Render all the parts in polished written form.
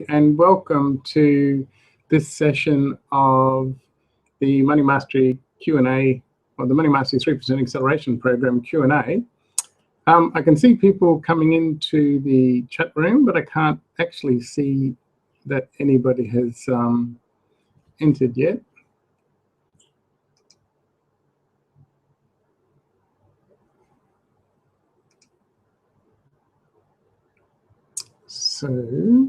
and welcome to this session of the Money Mastery Q&A, or the Money Mastery 3% Acceleration Program Q&A. I can see people coming into the chat room, but I can't actually see that anybody has entered yet. So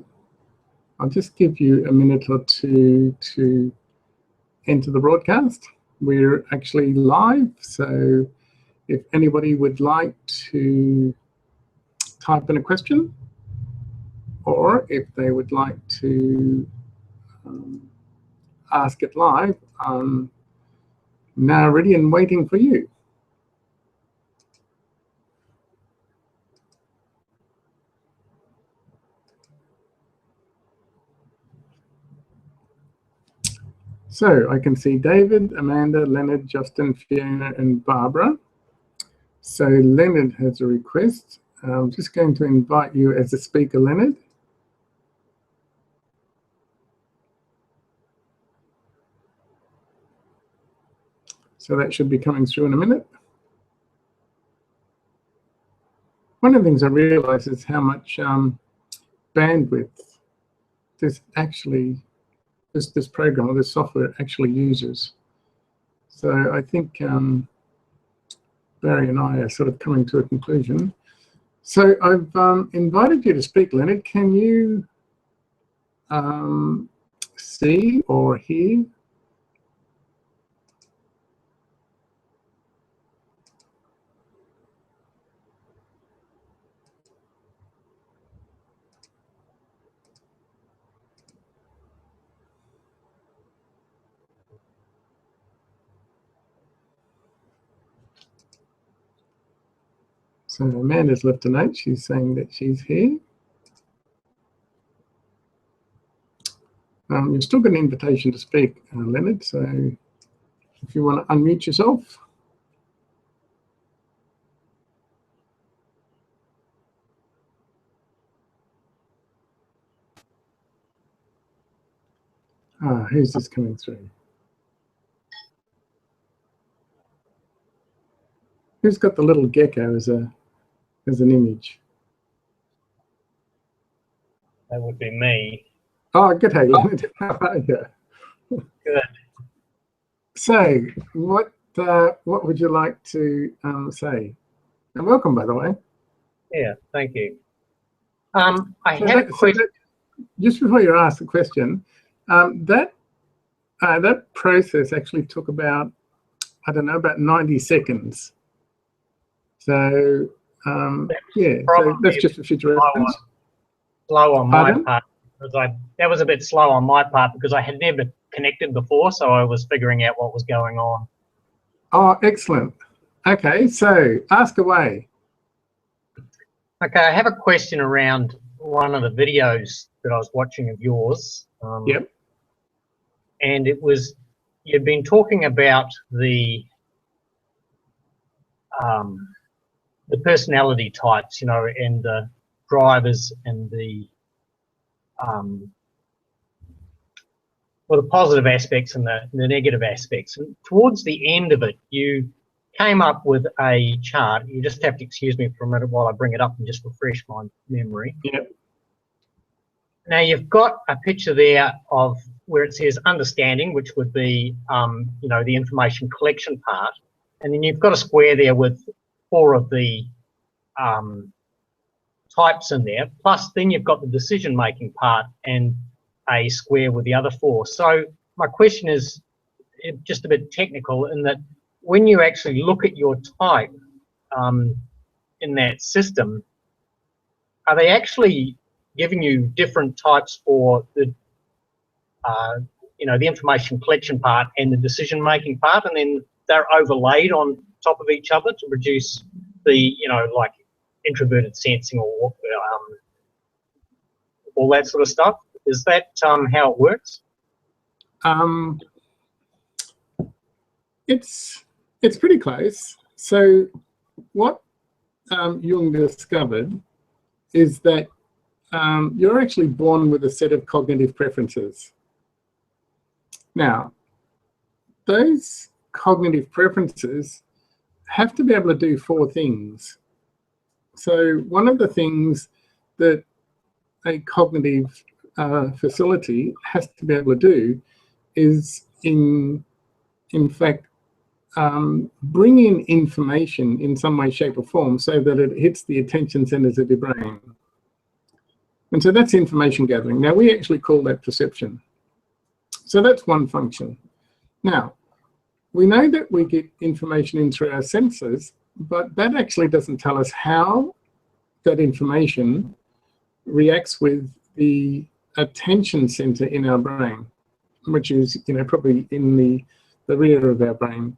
I'll just give you a minute or two to enter the broadcast. We're actually live, so if anybody would like to type in a question, or if they would like to ask it live, I'm now ready and waiting for you. So I can see David, Amanda, Leonard, Justin, Fiona, and Barbara. So Leonard has a request. I'm just going to invite you as a speaker, Leonard. So that should be coming through in a minute. One of the things I realize is how much bandwidth this program or this software actually uses. So I think Barry and I are sort of coming to a conclusion. So I've invited you to speak, Leonard. Can you see or hear? So Amanda's left a note. She's saying that she's here. You've still got an invitation to speak, Leonard, so if you want to unmute yourself. Who's this coming through? Who's got the little gecko as an image? That would be me. Oh, good day, Leonard. How are you? Good. So, what would you like to say? And welcome, by the way. Yeah, thank you. I had a question. Just before you ask the question, that process actually took about, I don't know, about 90 seconds. So, yeah, so that's just a future reference. Slow on my part. That was a bit slow on my part because I had never connected before, so I was figuring out what was going on. Oh, excellent. Okay, so ask away. Okay, I have a question around one of the videos that I was watching of yours. Yep. And it was, you've been talking about the personality types, you know, and the drivers and the well, the positive aspects and the negative aspects. And towards the end of it, you came up with a chart. You just have to excuse me for a minute while I bring it up and just refresh my memory. Yep. Now you've got a picture there of where it says understanding, which would be, you know, the information collection part, and then you've got a square there with 4 of the types in there. Plus, then you've got the decision-making part and a square with the other 4. So my question is just a bit technical in that when you actually look at your type in that system, are they actually giving you different types for the you know, the information collection part and the decision-making part, and then they're overlaid on top of each other to produce the, you know, like introverted sensing or all that sort of stuff? Is that how it works? It's pretty close. So what Jung discovered is that you're actually born with a set of cognitive preferences. Now, those cognitive preferences have to be able to do 4 things. So one of the things that a cognitive facility has to be able to do is, in fact, bring in information in some way, shape or form so that it hits the attention centers of your brain. And so that's information gathering. Now, we actually call that perception. So that's one function. Now, we know that we get information in through our senses, but that actually doesn't tell us how that information reacts with the attention center in our brain, which is, probably in the rear of our brain.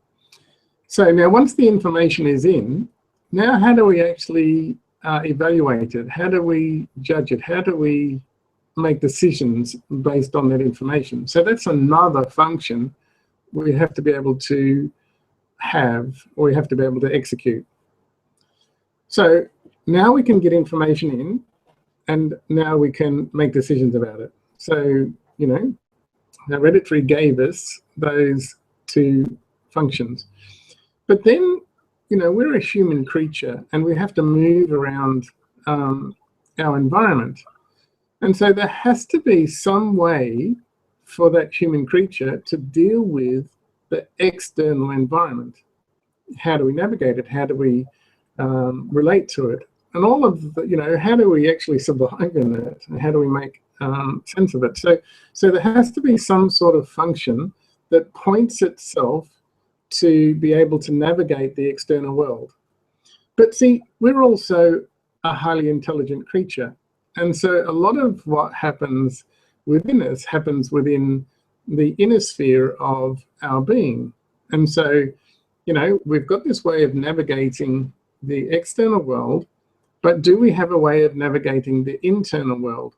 So now, once the information is in, now how do we actually evaluate it? How do we judge it? How do we make decisions based on that information? So that's another function we have to be able to have, or we have to be able to execute. So now we can get information in, and now we can make decisions about it. So, Hereditary gave us those 2 functions. But then, we're a human creature, and we have to move around our environment. And so there has to be some way for that human creature to deal with the external environment. How do we navigate it? How do we relate to it? And all of the, how do we actually survive in it? And how do we make sense of it? So there has to be some sort of function that points itself to be able to navigate the external world. But see, we're also a highly intelligent creature. And so a lot of what happens within us happens within the inner sphere of our being. And so, we've got this way of navigating the external world, but do we have a way of navigating the internal world?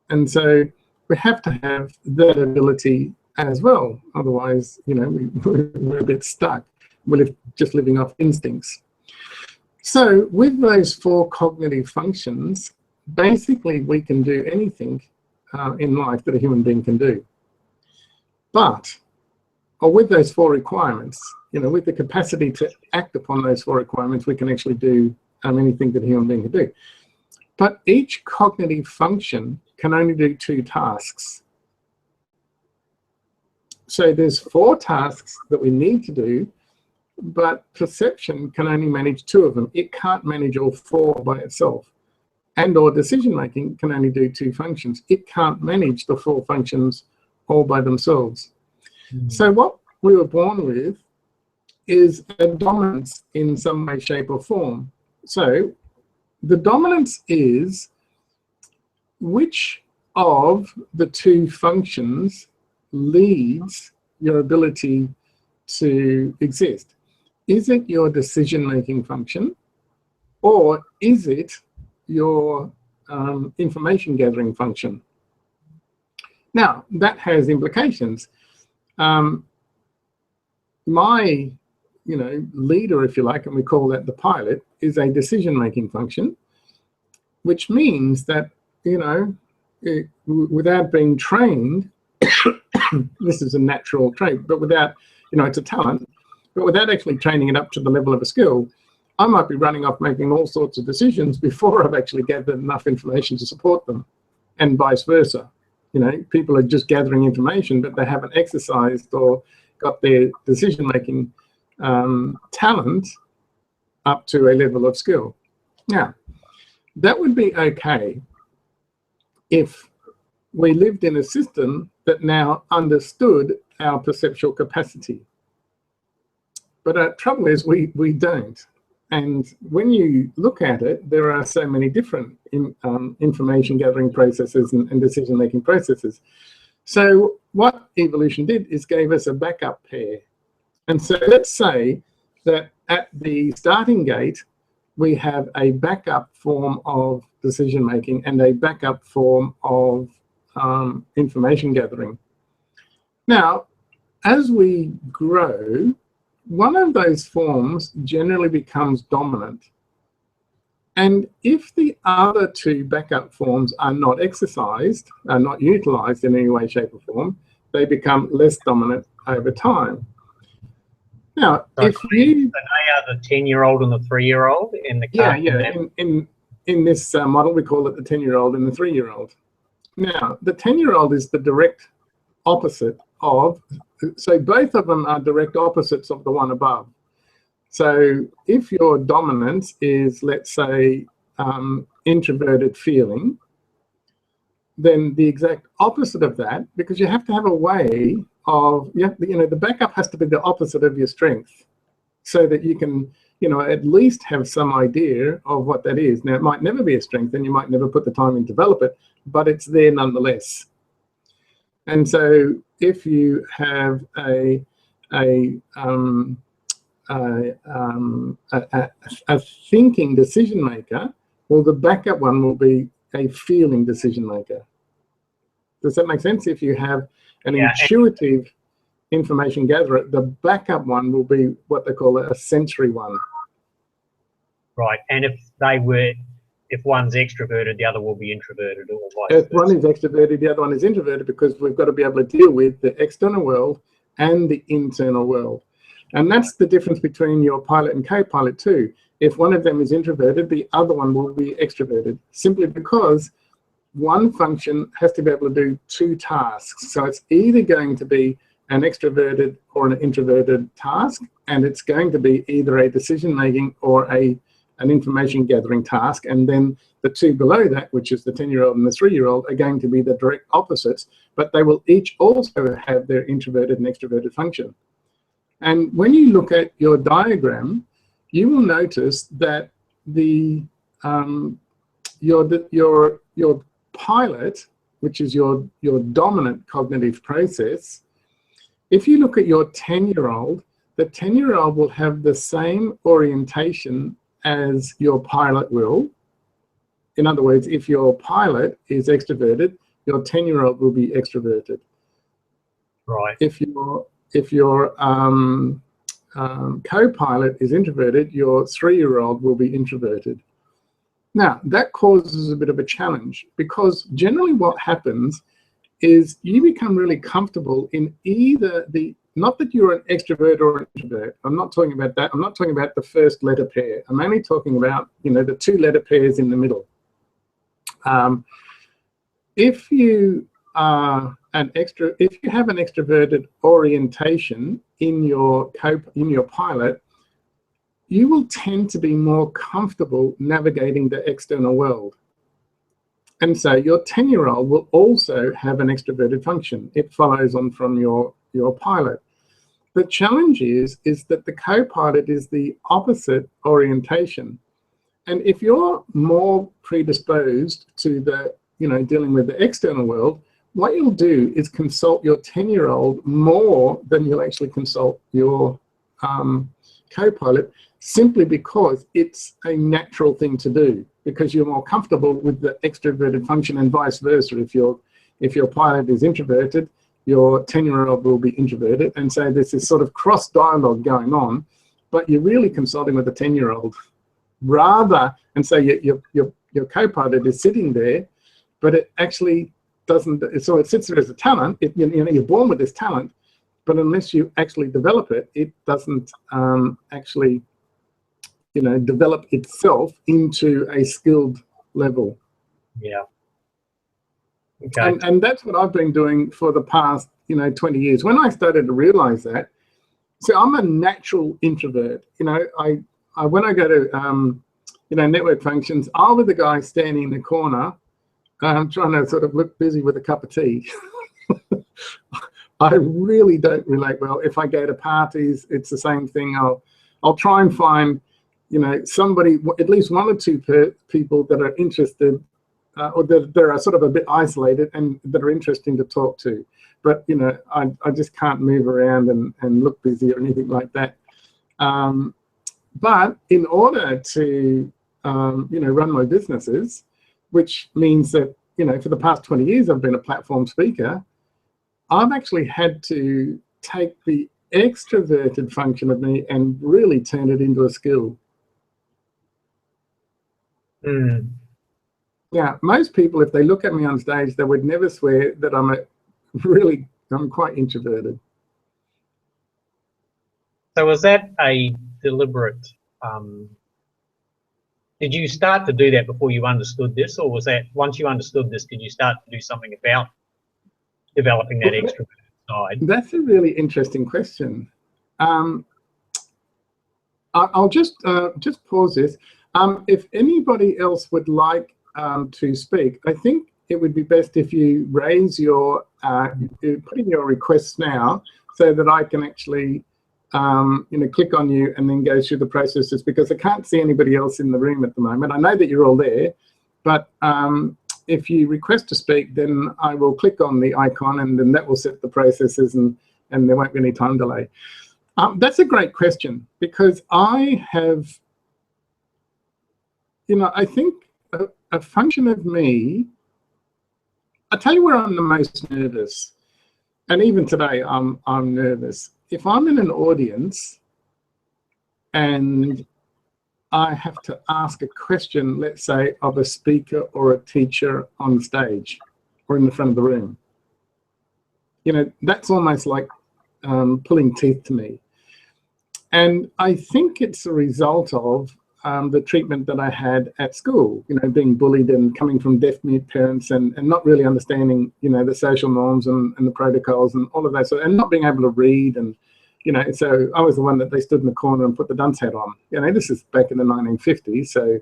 And so we have to have that ability as well. Otherwise, we're a bit stuck. We're just living off instincts. So with those 4 cognitive functions, basically we can do anything in life that a human being can do. Or with those 4 requirements, with the capacity to act upon those 4 requirements, we can actually do anything that a human being can do. But each cognitive function can only do 2 tasks. So there's 4 tasks that we need to do, but perception can only manage 2 of them. It can't manage all 4 by itself. And/or decision-making can only do 2 functions. It can't manage the 4 functions all by themselves. So what we were born with is a dominance in some way, shape or form. So the dominance is which of the 2 functions leads your ability to exist. Is it your decision-making function, or is it your information gathering function? Now, that has implications. My leader, if you like, and we call that the pilot, is a decision-making function, which means that, without being trained, this is a natural trait, but without, it's a talent, but without actually training it up to the level of a skill, I might be running off making all sorts of decisions before I've actually gathered enough information to support them, and vice versa. People are just gathering information, but they haven't exercised or got their decision-making talent up to a level of skill. Now, that would be okay if we lived in a system that now understood our perceptual capacity. But the trouble is we don't. And when you look at it, there are so many different information gathering processes and decision-making processes. So what evolution did is gave us a backup pair. And so let's say that at the starting gate, we have a backup form of decision-making and a backup form of information gathering. Now, as we grow, one of those forms generally becomes dominant. And if the other two backup forms are not exercised, are not utilized in any way, shape, or form, they become less dominant over time. Now, So if you... they are the 10-year-old and the 3-year-old in the Yeah, cartoon. yeah. In this model, we call it the 10-year-old and the 3-year-old. Now, the 10-year-old is the direct opposite of... So both of them are direct opposites of the one above. So if your dominance is, let's say, introverted feeling, then the exact opposite of that, because you have to have a way of, the backup has to be the opposite of your strength, so that you can, at least have some idea of what that is. Now, it might never be a strength, and you might never put the time in to develop it, but it's there nonetheless. And so if you have a thinking decision maker, well, the backup one will be a feeling decision maker. Does that make sense? If you have an intuitive information gatherer, the backup one will be what they call a sensory one. Right, and if one's extroverted, the other will be introverted, or vice versa. If one is extroverted, the other one is introverted, because we've got to be able to deal with the external world and the internal world. And that's the difference between your pilot and co-pilot too. If one of them is introverted, the other one will be extroverted, simply because one function has to be able to do two tasks. So it's either going to be an extroverted or an introverted task, and it's going to be either a decision-making or an information gathering task. And then the two below that, which is the 10-year-old and the 3-year-old, are going to be the direct opposites, but they will each also have their introverted and extroverted function. And when you look at your diagram, you will notice that your pilot, which is your dominant cognitive process, if you look at your 10-year-old, the 10-year-old will have the same orientation as your pilot will. In other words, if your pilot is extroverted, your 10-year-old will be extroverted. Right. If your co-pilot is introverted, your 3-year-old will be introverted. Now, that causes a bit of a challenge, because generally what happens is you become really comfortable in either not that you're an extrovert or an introvert. I'm not talking about that. I'm not talking about the first letter pair. I'm only talking about, the 2 letter pairs in the middle. If you have an extroverted orientation in your pilot, you will tend to be more comfortable navigating the external world. And so your 10-year-old will also have an extroverted function. It follows on from your pilot. The challenge is that the co-pilot is the opposite orientation. And if you're more predisposed to dealing with the external world, what you'll do is consult your 10-year-old more than you'll actually consult your co-pilot, simply because it's a natural thing to do, because you're more comfortable with the extroverted function, and vice versa. If your pilot is introverted, your 10-year-old will be introverted. And so there's this sort of cross dialogue going on, but you're really consulting with the 10-year-old and so your co-pilot is sitting there, but it actually doesn't. So it sits there as a talent. You're born with this talent, but unless you actually develop it, it doesn't actually develop itself into a skilled level. Yeah. Okay. And that's what I've been doing for the past 20 years. When I started to realize that, so I'm a natural introvert. When I go to network functions, I'll be the guy standing in the corner, trying to sort of look busy with a cup of tea. I really don't relate well. If I go to parties, it's the same thing. I'll try and find somebody, at least 1 or 2 people that are interested, or that are sort of a bit isolated and that are interesting to talk to. But I just can't move around and look busy or anything like that. But in order to run my businesses, which means that for the past 20 years I've been a platform speaker, I've actually had to take the extroverted function of me and really turn it into a skill. Mm. Yeah, most people, if they look at me on stage, they would never swear that I'm quite introverted. So was that a deliberate, did you start to do that before you understood this, or was that once you understood this, did you start to do something about developing that extroverted side? That's a really interesting question. I'll just pause this. If anybody else would like to speak, I think it would be best if you raise your, put in your requests now, so that I can actually, click on you and then go through the processes, because I can't see anybody else in the room at the moment. I know that you're all there, but if you request to speak, then I will click on the icon, and then that will set the processes, and there won't be any time delay. That's a great question, because I have, I think a function of me, I'll tell you where I'm the most nervous. And even today, I'm nervous. If I'm in an audience and I have to ask a question, let's say, of a speaker or a teacher on stage or in the front of the room, that's almost like pulling teeth to me. And I think it's a result of the treatment that I had at school, being bullied and coming from deaf-mute parents, and not really understanding, the social norms and the protocols and all of that, and not being able to read. And, so I was the one that they stood in the corner and put the dunce hat on. This is back in the 1950s, so,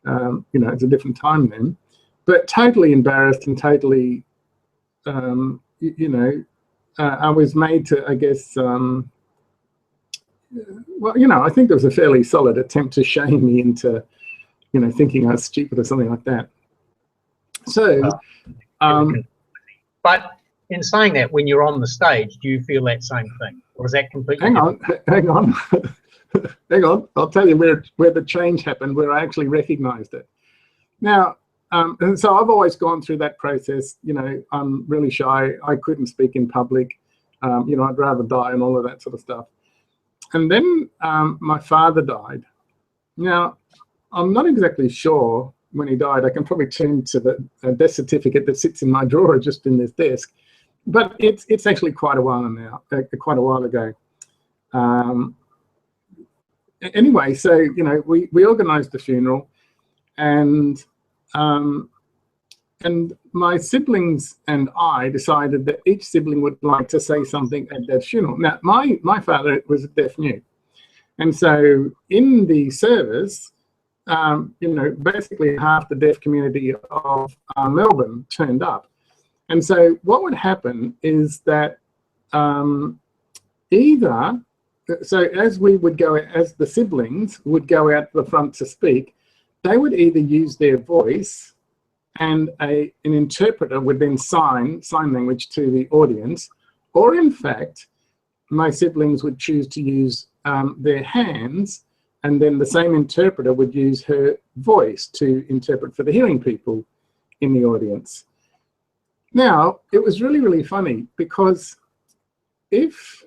it's a different time then. But totally embarrassed and totally, I was made to, I guess, well, I think there was a fairly solid attempt to shame me into, thinking I was stupid or something like that. So, but in saying that, when you're on the stage, do you feel that same thing, or is that completely hang on, hang on. I'll tell you where the change happened, where I actually recognized it. Now, and so I've always gone through that process. I'm really shy. I couldn't speak in public. I'd rather die and all of that sort of stuff. And then my father died. Now, I'm not exactly sure when he died. I can probably turn to the death certificate that sits in my drawer just in this desk. But it's actually quite a while now, quite a while ago. Anyway, so, we organized the funeral, and my siblings and I decided that each sibling would like to say something at their funeral. Now, my father was deaf-mute. And so in the service, basically half the deaf community of Melbourne turned up. And so what would happen is that so as the siblings would go out the front to speak, they would either use their voice, and an interpreter would then sign language to the audience, or in fact, my siblings would choose to use their hands, and then the same interpreter would use her voice to interpret for the hearing people in the audience. Now, it was really, really funny, because if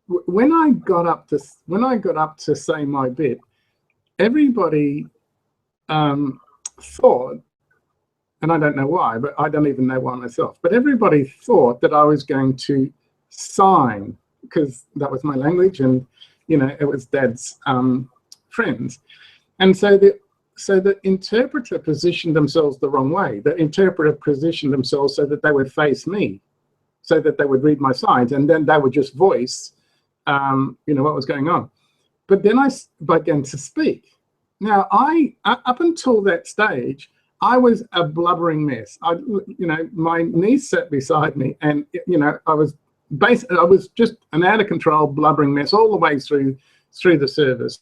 when I got up to say my bit, everybody thought, and I don't know why, but I don't even know why myself, but everybody thought that I was going to sign, because that was my language, and it was Dad's friends. And so the interpreter positioned themselves the wrong way. The interpreter positioned themselves so that they would face me, so that they would read my signs, and then they would just voice what was going on. But then I began to speak. Now, up until that stage, I was a blubbering mess. My niece sat beside me, and I was just an out of control blubbering mess all the way through the service,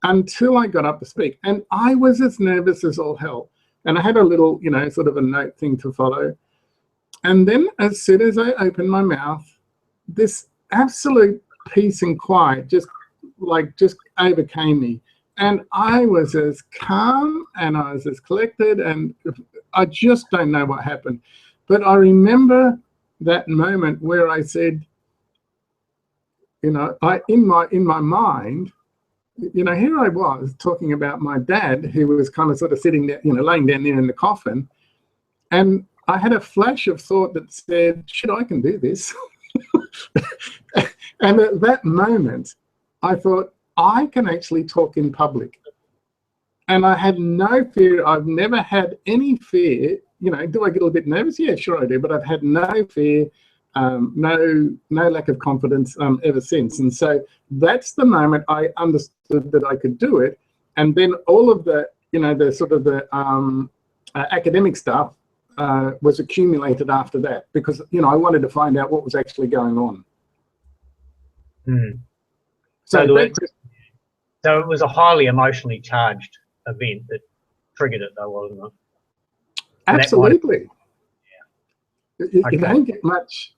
until I got up to speak. And I was as nervous as all hell. And I had a little, sort of a note thing to follow. And then as soon as I opened my mouth, this absolute peace and quiet just overcame me. And I was as calm and I was as collected, and I just don't know what happened. But I remember that moment where I said, you know, in my mind, you know, here I was talking about my dad, who was kind of sort of sitting there, you know, laying down there in the coffin, and I had a flash of thought that said, shit, I can do this. And at that moment, I thought, I can actually talk in public. And I had no fear. I've never had any fear. You know, do I get a little bit nervous? Yeah, sure I do. But I've had no fear, no lack of confidence ever since. And so that's the moment I understood that I could do it. And then all of the, you know, the sort of the academic stuff was accumulated after that, because, you know, I wanted to find out what was actually going on. Mm. So it was a highly emotionally charged event that triggered it, though, wasn't it? Absolutely. Yeah. You Okay. don't get much.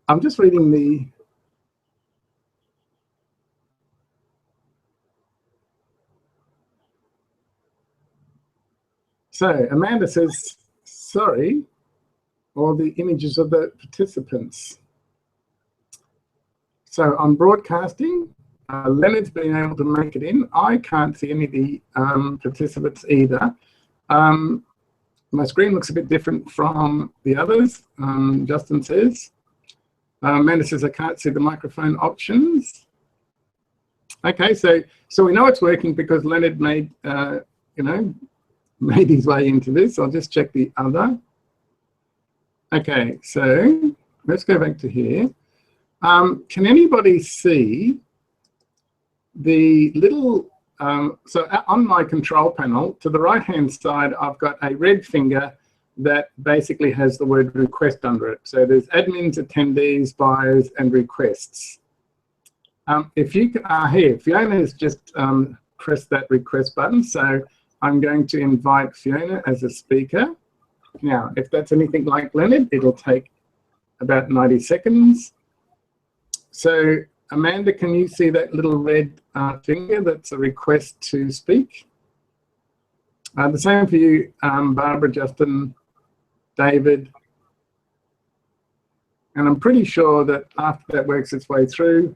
I'm just reading the. So Amanda says, sorry, all the images of the participants. So on broadcasting, Leonard's been able to make it in. I can't see any of the participants either. My screen looks a bit different from the others, Justin says. Amanda says, I can't see the microphone options. Okay, so we know it's working because Leonard made, you know, made his way into this. I'll just check the other. Okay, so let's go back to here. Can anybody see the little, so on my control panel, to the right-hand side, I've got a red finger that basically has the word request under it. So there's admins, attendees, buyers, and requests. If you can, here, Fiona's just pressed that request button. So I'm going to invite Fiona as a speaker. Now, if that's anything like Leonard, it'll take about 90 seconds. So Amanda, can you see that little red finger? That's a request to speak. The same for you, Barbara, Justin, David. And I'm pretty sure that after that works its way through,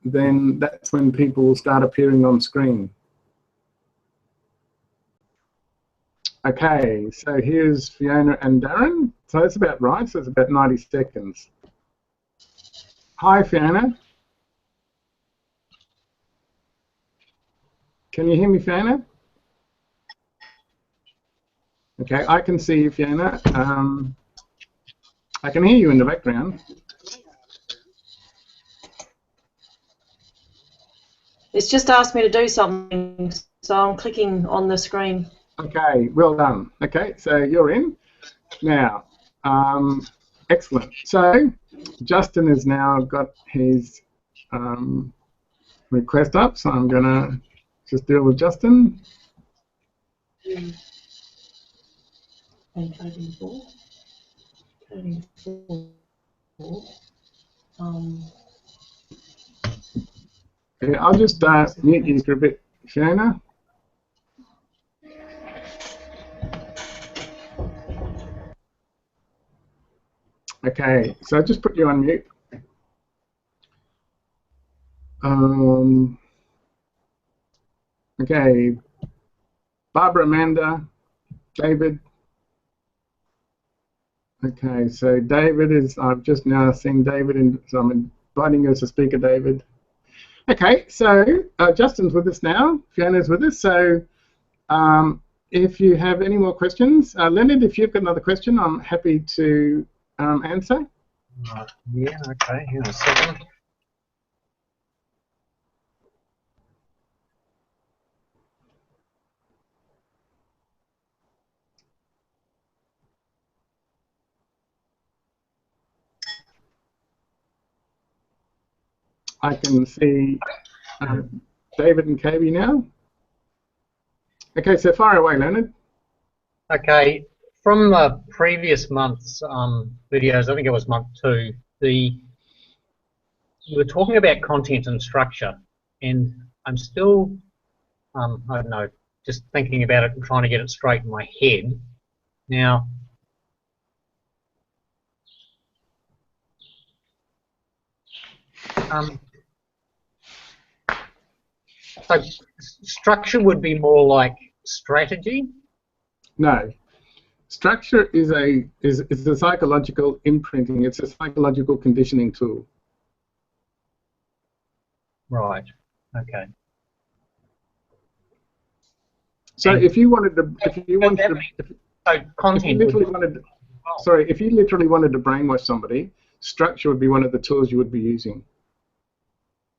then that's when people will start appearing on screen. Okay, so here's Fiona and Darren. So that's about right, so it's about 90 seconds. Hi, Fiona. Can you hear me, Fiona? Okay, I can see you, Fiona. I can hear you in the background. It's just asked me to do something, so I'm clicking on the screen. Okay, well done. Okay, so you're in. Now, excellent. So Justin has now got his request up, so I'm going to just deal with Justin. Coding 4. Yeah, I'll just mute you for a bit, Fiona. Okay, so I just put you on mute. Okay, Barbara, Amanda, David. Okay, so David is, I've just now seen David, and so I'm inviting you as a speaker, David. Okay, so Justin's with us now, Fiona's with us, so if you have any more questions, Leonard, if you've got another question, I'm happy to answer. Yeah, okay, hang on a second. I can see David and Katie now. Okay, so fire away, Leonard. Okay, from the previous month's videos, I think it was month 2, we were talking about content and structure, and I'm still, I don't know, just thinking about it and trying to get it straight in my head. Now, So structure would be more like strategy? No. Structure is a psychological imprinting. It's a psychological conditioning tool. Right. Okay. So And if you wanted to, so content. if you literally wanted to brainwash somebody, structure would be one of the tools you would be using.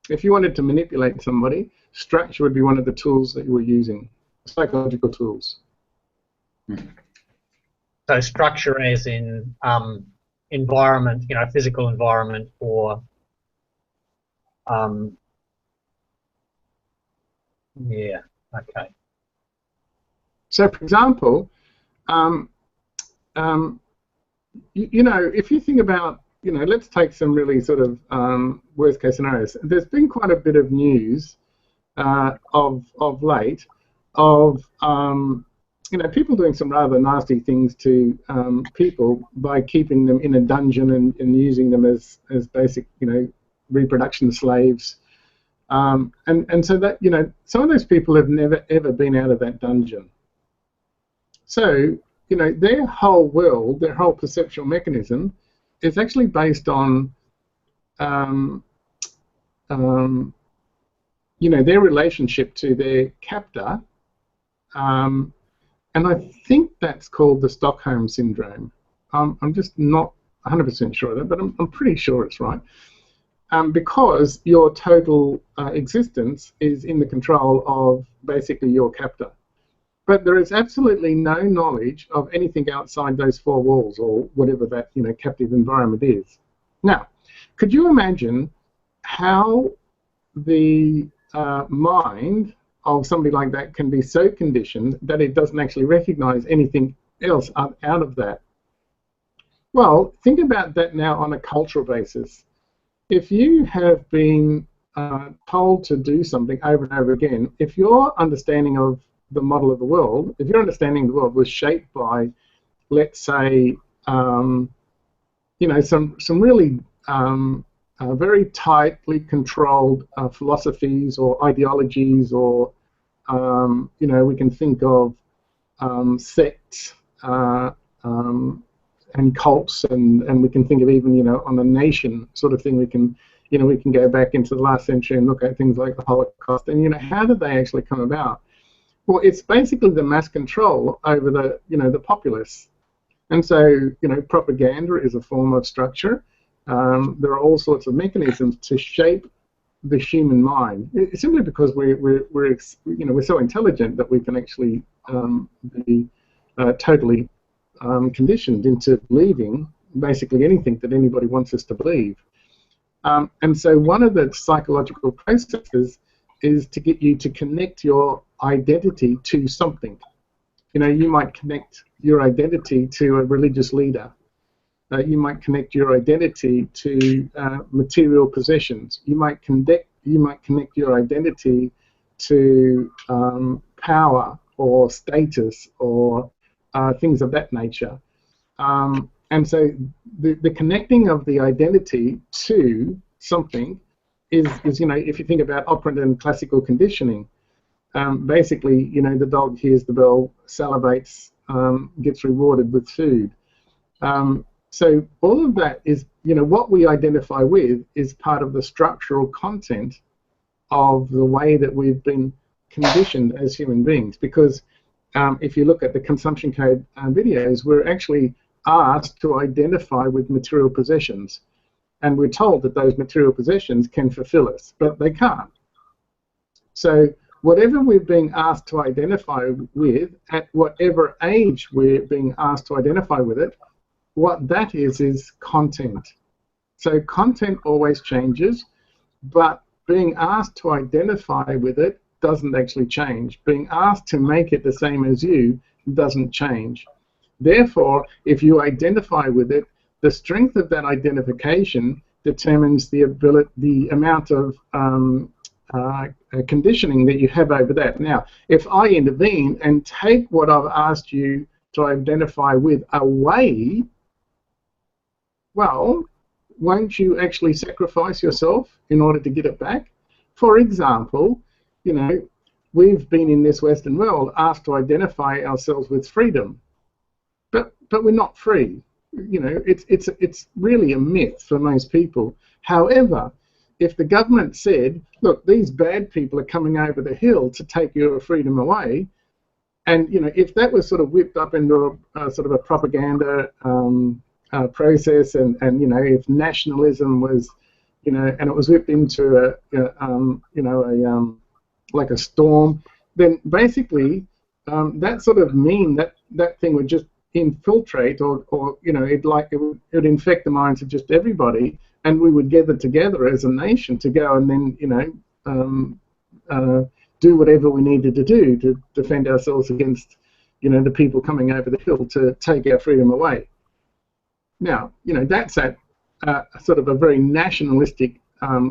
If you wanted to manipulate somebody, structure would be one of the tools that you were using, psychological tools. So structure as in environment, you know, physical environment, or yeah, okay. So, for example, you know, if you think about, you know, let's take some really sort of worst case scenarios. There's been quite a bit of news of late of you know, people doing some rather nasty things to people by keeping them in a dungeon and using them as basic, you know, reproduction slaves. And so that, you know, some of those people have never ever been out of that dungeon. So, you know, their whole world, their whole perceptual mechanism is actually based on, you know, their relationship to their captor. And I think that's called the Stockholm Syndrome. I'm just not 100% sure of that, but I'm pretty sure it's right. Because your total existence is in the control of basically your captor. But there is absolutely no knowledge of anything outside those four walls or whatever that, you know, captive environment is. Now, could you imagine how the mind of somebody like that can be so conditioned that it doesn't actually recognize anything else out of that? Well, think about that now on a cultural basis. If you have been told to do something over and over again, if your understanding of the model of the world, if your understanding of the world was shaped by, let's say, you know, some really very tightly controlled philosophies or ideologies, or you know, we can think of sects and cults, and we can think of even, you know, on a nation sort of thing. We can, you know, we can go back into the last century and look at things like the Holocaust, and, you know, how did they actually come about? Well, it's basically the mass control over the, you know, the populace. And so, you know, propaganda is a form of structure. There are all sorts of mechanisms to shape the human mind. It's simply because we're you know, we're so intelligent that we can actually be totally conditioned into believing basically anything that anybody wants us to believe. And so one of the psychological processes is to get you to connect your identity to something. You know, you might connect your identity to a religious leader. You might connect your identity to material possessions. You might connect your identity to power or status or things of that nature. And so the connecting of the identity to something is, you know, if you think about operant and classical conditioning, basically, you know, the dog hears the bell, salivates, gets rewarded with food. So all of that is, you know, what we identify with is part of the structural content of the way that we've been conditioned as human beings. Because if you look at the consumption code videos, we're actually asked to identify with material possessions. And we're told that those material possessions can fulfill us, but they can't. So whatever we're being asked to identify with, at whatever age we're being asked to identify with it, what that is content. So content always changes, but being asked to identify with it doesn't actually change. Being asked to make it the same as you doesn't change. Therefore, if you identify with it, the strength of that identification determines the amount of conditioning that you have over that. Now, if I intervene and take what I've asked you to identify with away, well, won't you actually sacrifice yourself in order to get it back? For example, you know, we've been in this Western world asked to identify ourselves with freedom, but we're not free. You know, it's really a myth for most people. However, if the government said, look, these bad people are coming over the hill to take your freedom away, and you know, if that was sort of whipped up into a sort of a propaganda process, and you know, if nationalism was, you know, and it was whipped into like a storm, then basically that sort of mean that thing would just infiltrate, or you know, it would infect the minds of just everybody, and we would gather together as a nation to go and then, you know, do whatever we needed to do to defend ourselves against, you know, the people coming over the hill to take our freedom away. Now, you know, that's at sort of a very nationalistic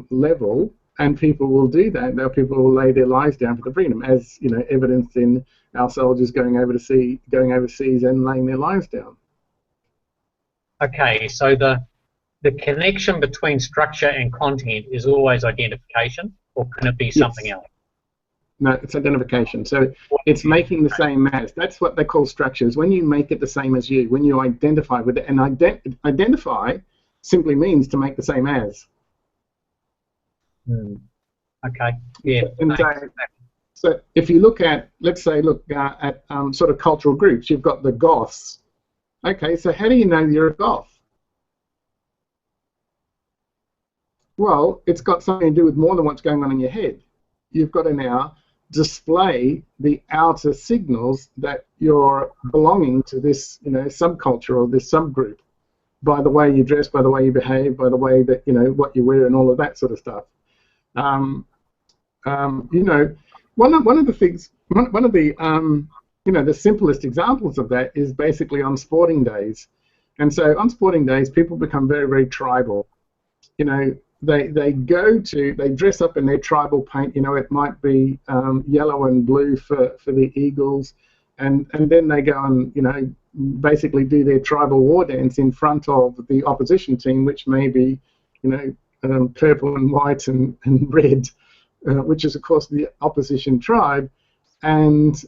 level, and people will do that. Now, people will lay their lives down for the freedom, as you know, evidenced in our soldiers going overseas and laying their lives down. Okay, so the connection between structure and content is always identification, or can it be something else? No, it's identification. So it's making the same as. That's what they call structures. When you make it the same as you, when you identify with it, and identify simply means to make the same as. Okay. Yeah. And so if you look at, let's say, at sort of cultural groups, you've got the Goths. Okay, so how do you know you're a Goth? Well, it's got something to do with more than what's going on in your head. You've got to now display the outer signals that you're belonging to this, you know, subculture or this subgroup, by the way you dress, by the way you behave, by the way that, you know, what you wear, and all of that sort of stuff. You know, one of the things, one of the you know, the simplest examples of that is basically on sporting days. And so on sporting days, people become very, very tribal. You know, they dress up in their tribal paint. You know, it might be yellow and blue for the Eagles, and then they go and, you know, basically do their tribal war dance in front of the opposition team, which may be, you know, purple and white and red, which is of course the opposition tribe, and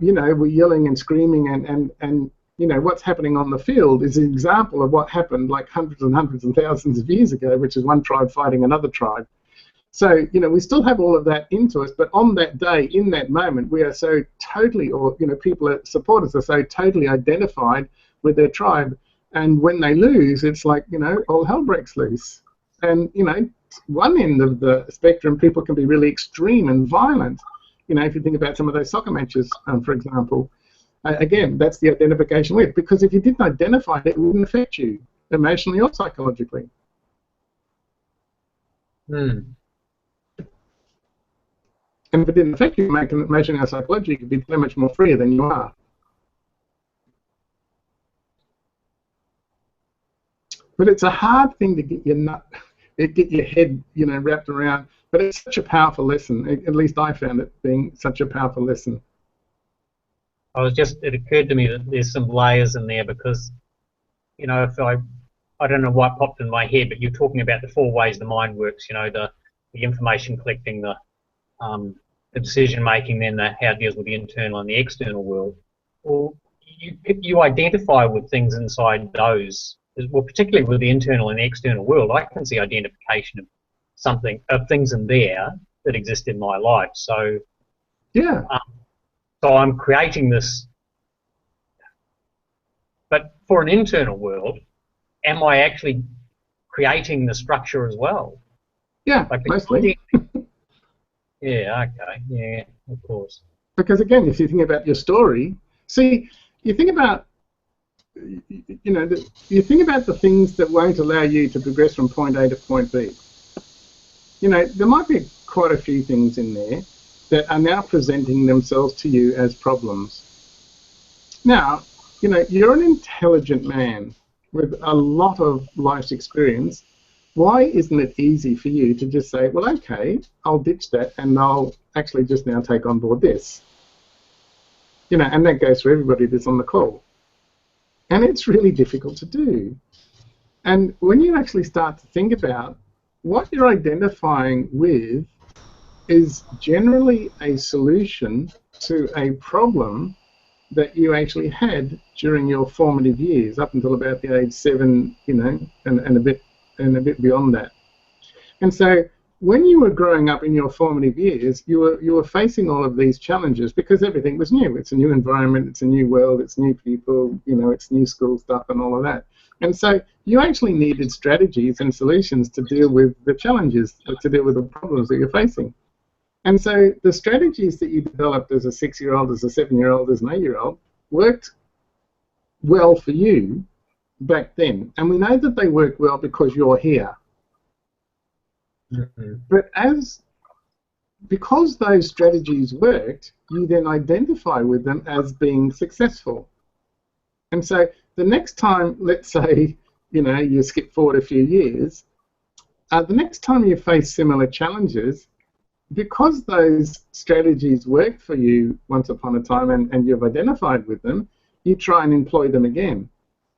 you know, we're yelling and screaming, and you know, what's happening on the field is an example of what happened like hundreds and hundreds and thousands of years ago, which is one tribe fighting another tribe. So, you know, we still have all of that into us, but on that day, in that moment, we are so totally, or, you know, people that support us are so totally identified with their tribe, and when they lose, it's like, you know, all hell breaks loose. And, you know, one end of the spectrum, people can be really extreme and violent. You know, if you think about some of those soccer matches, for example, again, that's the identification with, because if you didn't identify it, it wouldn't affect you emotionally or psychologically. And if it didn't affect you emotionally or psychologically, you could be so much more freer than you are. But it's a hard thing to get your head, you know, wrapped around. But it's such a powerful lesson. At least I found it being such a powerful lesson. It occurred to me that there's some layers in there, because, you know, if I don't know what popped in my head, but you're talking about the 4 ways the mind works. You know, the information collecting, the decision making, then how it deals with the internal and the external world. Well, you identify with things inside those. Well, particularly with the internal and the external world, I can see identification of things in there that exist in my life. So yeah. So I'm creating this, but for an internal world, am I actually creating the structure as well? Yeah, like mostly. Yeah, okay, yeah, of course. Because again, if you think about your story, see, you think about, you know, you think about the things that won't allow you to progress from point A to point B. You know, there might be quite a few things in there that are now presenting themselves to you as problems. Now, you know, you're an intelligent man with a lot of life's experience. Why isn't it easy for you to just say, well, okay, I'll ditch that and I'll actually just now take on board this? You know, and that goes for everybody that's on the call. And it's really difficult to do. And when you actually start to think about what you're identifying with is generally a solution to a problem that you actually had during your formative years, up until about the age 7, you know, and a bit beyond that. And so when you were growing up in your formative years, you were facing all of these challenges because everything was new. It's a new environment, it's a new world, it's new people, you know, it's new school stuff and all of that. And so you actually needed strategies and solutions to deal with the challenges, to deal with the problems that you're facing. And so the strategies that you developed as a 6-year-old, as a 7-year-old, as an 8-year-old worked well for you back then. And we know that they work well because you're here. Mm-hmm. But because those strategies worked, you then identify with them as being successful. And so the next time, let's say, you know, you skip forward a few years, the next time you face similar challenges, because those strategies worked for you once upon a time and you've identified with them, you try and employ them again.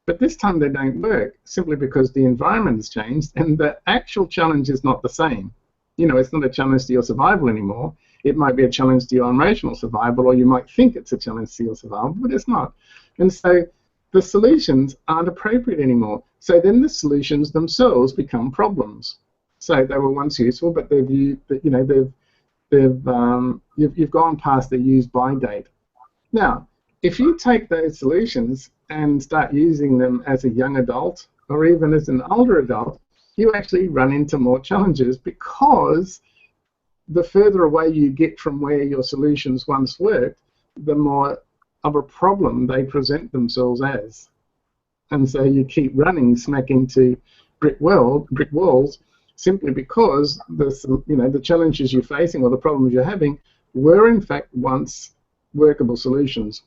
But this time they don't work simply because the environment has changed and the actual challenge is not the same. You know, it's not a challenge to your survival anymore. It might be a challenge to your emotional survival, or you might think it's a challenge to your survival, but it's not. And so the solutions aren't appropriate anymore. So then the solutions themselves become problems. So they were once useful, but you've gone past the use-by date. Now, if you take those solutions and start using them as a young adult or even as an older adult, you actually run into more challenges because the further away you get from where your solutions once worked, the more of a problem they present themselves as. And so you keep running smack into brick walls simply because the challenges you're facing or the problems you're having were in fact once workable solutions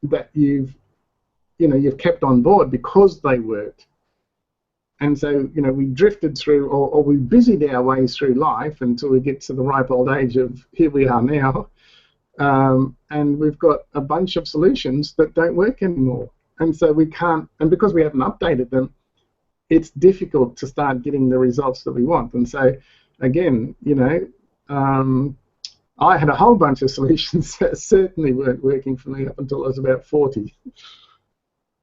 that you've kept on board because they worked. And so, you know, we drifted through, or we busied our way through life until we get to the ripe old age of here we are now, and we've got a bunch of solutions that don't work anymore. And so we can't, and because we haven't updated them, it's difficult to start getting the results that we want. And so, again, you know, I had a whole bunch of solutions that certainly weren't working for me up until I was about 40.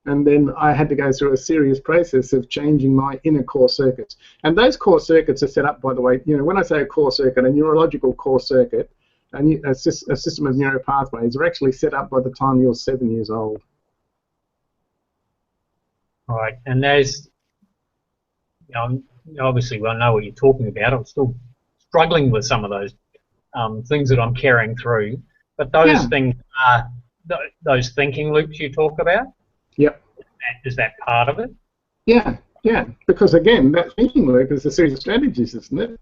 And then I had to go through a serious process of changing my inner core circuits. And those core circuits are set up, by the way, you know, when I say a core circuit, a neurological core circuit, a system of neural pathways are actually set up by the time you're 7 years old. Right, and there's, you know, obviously I know what you're talking about. I'm still struggling with some of those things that I'm carrying through, but those things are those thinking loops you talk about. Yep. Is that part of it? Yeah, yeah. Because again, that thinking loop is a series of strategies, isn't it?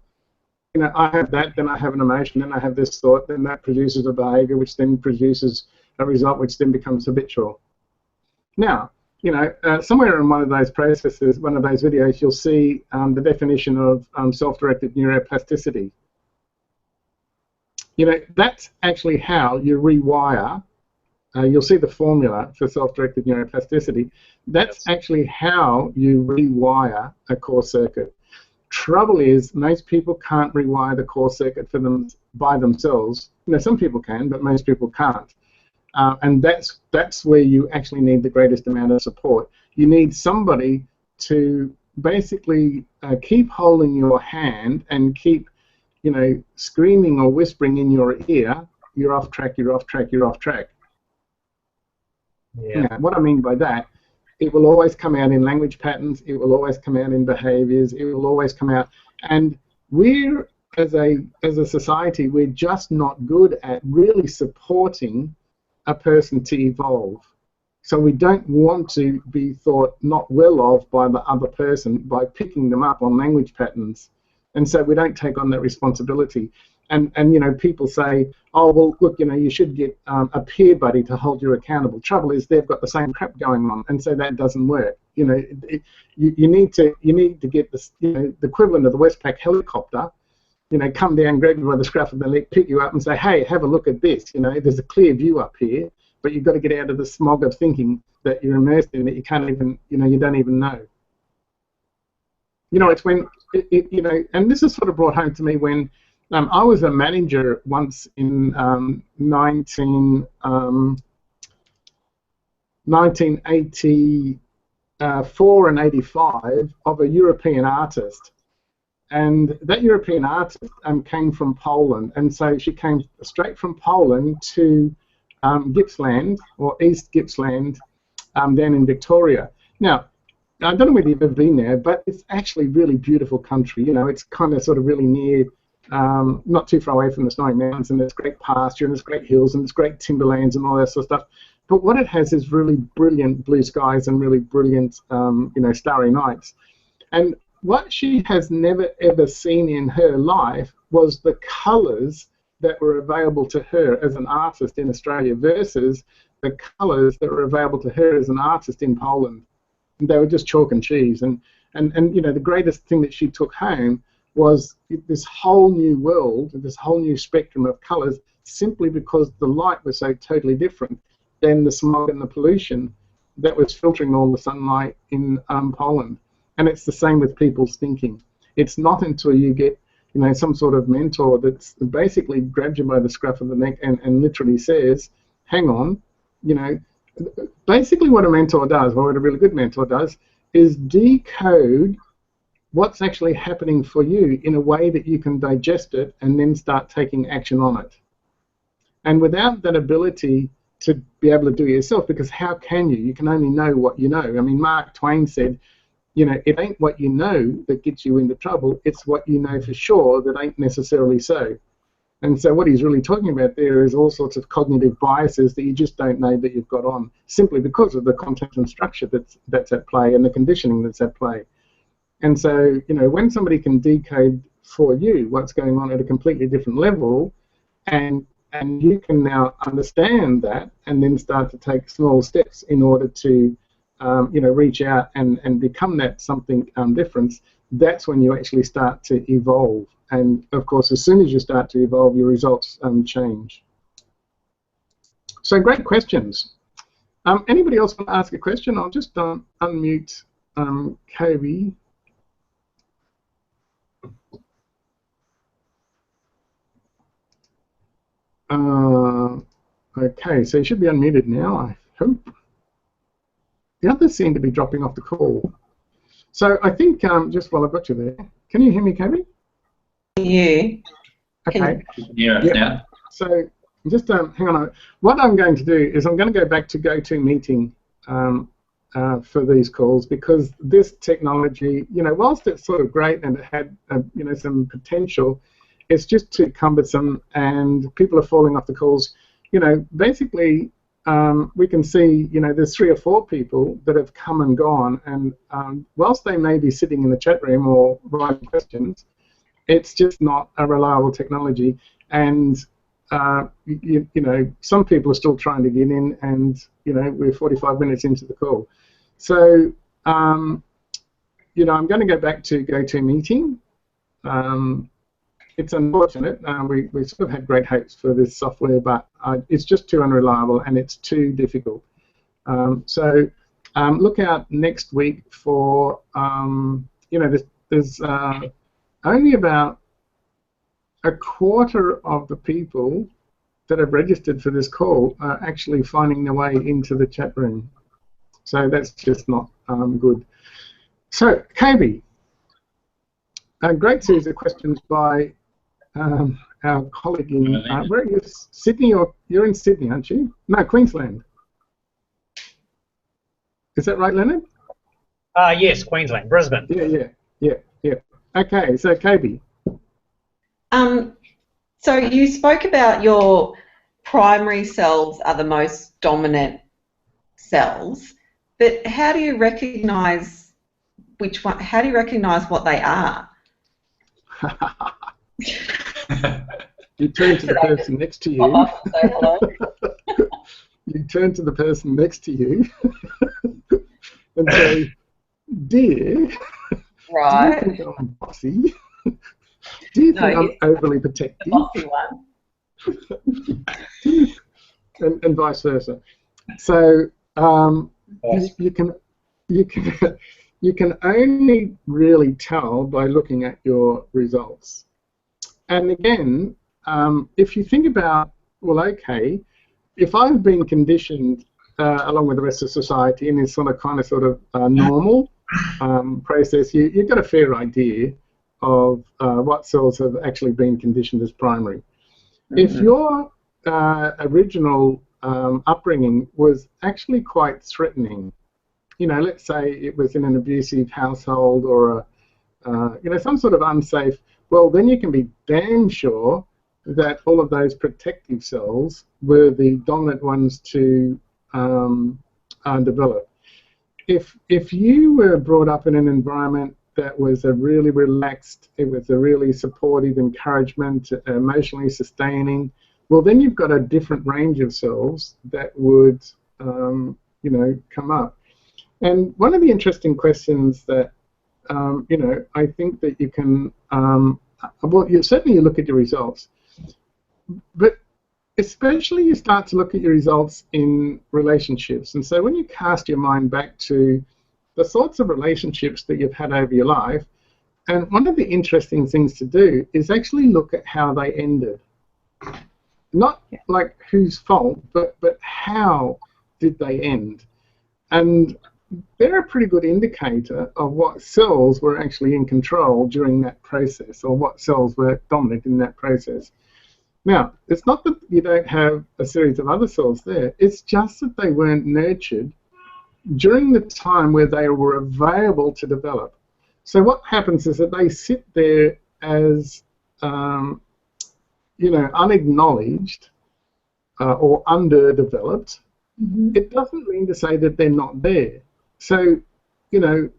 You know, I have that, then I have an emotion, then I have this thought, then that produces a behavior, which then produces a result, which then becomes habitual. Now, you know, somewhere in one of those processes, one of those videos, you'll see the definition of self-directed neuroplasticity. You know, that's actually how you rewire. You'll see the formula for self-directed neuroplasticity. That's actually how you rewire a core circuit. Trouble is, most people can't rewire the core circuit for them by themselves. You know, some people can, but most people can't. And that's where you actually need the greatest amount of support. You need somebody to basically keep holding your hand and keep, you know, screaming or whispering in your ear, "You're off track, you're off track, you're off track." Yeah. Now, what I mean by that, it will always come out in language patterns, it will always come out in behaviors, it will always come out. And we're, as a society, we're just not good at really supporting a person to evolve. So we don't want to be thought not well of by the other person by picking them up on language patterns. And so we don't take on that responsibility. And you know, people say, oh, well, look, you know, you should get a peer buddy to hold you accountable. Trouble is, they've got the same crap going on, and so that doesn't work. You know, you need to get this, you know, the equivalent of the Westpac helicopter. You know, come down, grab you by the scruff of the neck, pick you up, and say, hey, have a look at this. You know, there's a clear view up here, but you've got to get out of the smog of thinking that you're immersed in that you can't even, you know, you don't even know. You know, it's when, you know, and this is sort of brought home to me when I was a manager once in 1984 and 85 of a European artist. And that European artist came from Poland, and so she came straight from Poland to Gippsland, or East Gippsland, down in Victoria. Now, I don't know whether you've ever been there, but it's actually really beautiful country. You know, it's kind of sort of really near, not too far away from the Snowy Mountains, and there's great pasture, and there's great hills, and there's great timberlands and all that sort of stuff. But what it has is really brilliant blue skies and really brilliant, you know, starry nights. And what she has never ever seen in her life was the colours that were available to her as an artist in Australia versus the colours that were available to her as an artist in Poland. And they were just chalk and cheese. And you know, the greatest thing that she took home was this whole new world, this whole new spectrum of colours, simply because the light was so totally different than the smog and the pollution that was filtering all the sunlight in Poland. And it's the same with people's thinking. It's not until you get, you know, some sort of mentor that's basically grabs you by the scruff of the neck and literally says, hang on, you know, basically what a mentor does, or what a really good mentor does, is decode what's actually happening for you in a way that you can digest it and then start taking action on it. And without that ability to be able to do it yourself, because how can you? You can only know what you know. I mean, Mark Twain said, you know, it ain't what you know that gets you into trouble, it's what you know for sure that ain't necessarily so. And so what he's really talking about there is all sorts of cognitive biases that you just don't know that you've got on, simply because of the content and structure that's at play and the conditioning that's at play. And so, you know, when somebody can decode for you what's going on at a completely different level, and you can now understand that and then start to take small steps in order to you know, reach out and become that something different, that's when you actually start to evolve. And of course, as soon as you start to evolve, your results change. So great questions. Anybody else want to ask a question? I'll just unmute Kobe. Okay, so you should be unmuted now, I hope. The others seem to be dropping off the call. So I think, just while I've got you there, can you hear me, Kobe? You. Okay. Yeah. Yeah. So just hang on. What I'm going to do is I'm going to go back to GoToMeeting for these calls, because this technology, you know, whilst it's sort of great and it had, you know, some potential, it's just too cumbersome and people are falling off the calls. You know, basically, we can see, you know, there's 3 or 4 people that have come and gone, and whilst they may be sitting in the chat room or writing questions, it's just not a reliable technology. And you know, some people are still trying to get in, and you know, we're 45 minutes into the call. So you know, I'm going to go back to GoToMeeting. It's unfortunate. We sort of had great hopes for this software, but it's just too unreliable and it's too difficult. So look out next week for, you know, there's only about a quarter of the people that have registered for this call are actually finding their way into the chat room. So that's just not good. So, Kobe, a great series of questions by our colleague in, where are you, Sydney, or you're in Sydney, aren't you? No, Queensland. Is that right, Leonard? Yes, Queensland, Brisbane. Yeah. Okay, so Kobe. So you spoke about your primary cells are the most dominant cells, but how do you recognise which one? How do you recognise what they are? You turn to the person next to you. Say hello. You turn to the person next to you and say, "Dear, Right. do you think I'm bossy? Do you think I'm overly protective?" The bossy one. and vice versa. So you you can only really tell by looking at your results. And again, if you think about, well, okay, if I've been conditioned along with the rest of society in this sort of normal process, you've got a fair idea of what cells have actually been conditioned as primary. If your original upbringing was actually quite threatening, you know, let's say it was in an abusive household or you know, some sort of unsafe, well, then you can be damn sure that all of those protective cells were the dominant ones to develop. If you were brought up in an environment that was a really relaxed, it was a really supportive encouragement, emotionally sustaining, well, then you've got a different range of cells that would, you know, come up. And one of the interesting questions that, you know, I think that you can, well, certainly you look at your results, but especially you start to look at your results in relationships. And so when you cast your mind back to the sorts of relationships that you've had over your life, and one of the interesting things to do is actually look at how they ended. Not like whose fault, but how did they end? And they're a pretty good indicator of what cells were actually in control during that process, or what cells were dominant in that process. Now, it's not that you don't have a series of other cells there, it's just that they weren't nurtured during the time where they were available to develop. So what happens is that they sit there as, you know, unacknowledged or underdeveloped. It doesn't mean to say that they're not there. So, you know,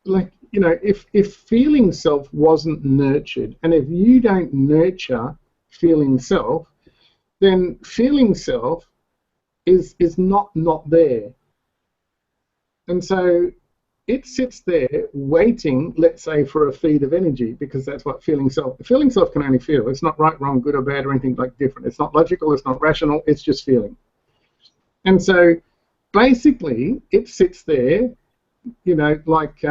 like, you know, if feeling self wasn't nurtured, and if you don't nurture feeling self, then feeling self is not there. And so it sits there waiting, let's say, for a feed of energy, because that's what feeling self can only feel. It's not right, wrong, good or bad or anything like different. It's not logical, it's not rational, it's just feeling. And so basically it sits there, you know, like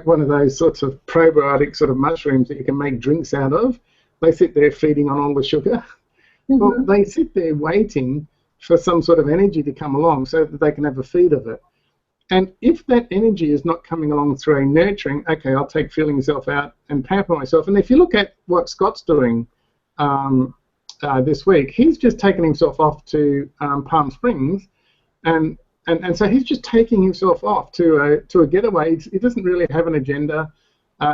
one of those sorts of probiotic sort of mushrooms that you can make drinks out of. They sit there feeding on all the sugar. Well, they sit there waiting for some sort of energy to come along so that they can have a feed of it. And if that energy is not coming along through a nurturing, okay, I'll take feeling self out and pamper myself. And if you look at what Scott's doing this week, he's just taken himself off to Palm Springs, and so he's just taking himself off to a getaway. He doesn't really have an agenda.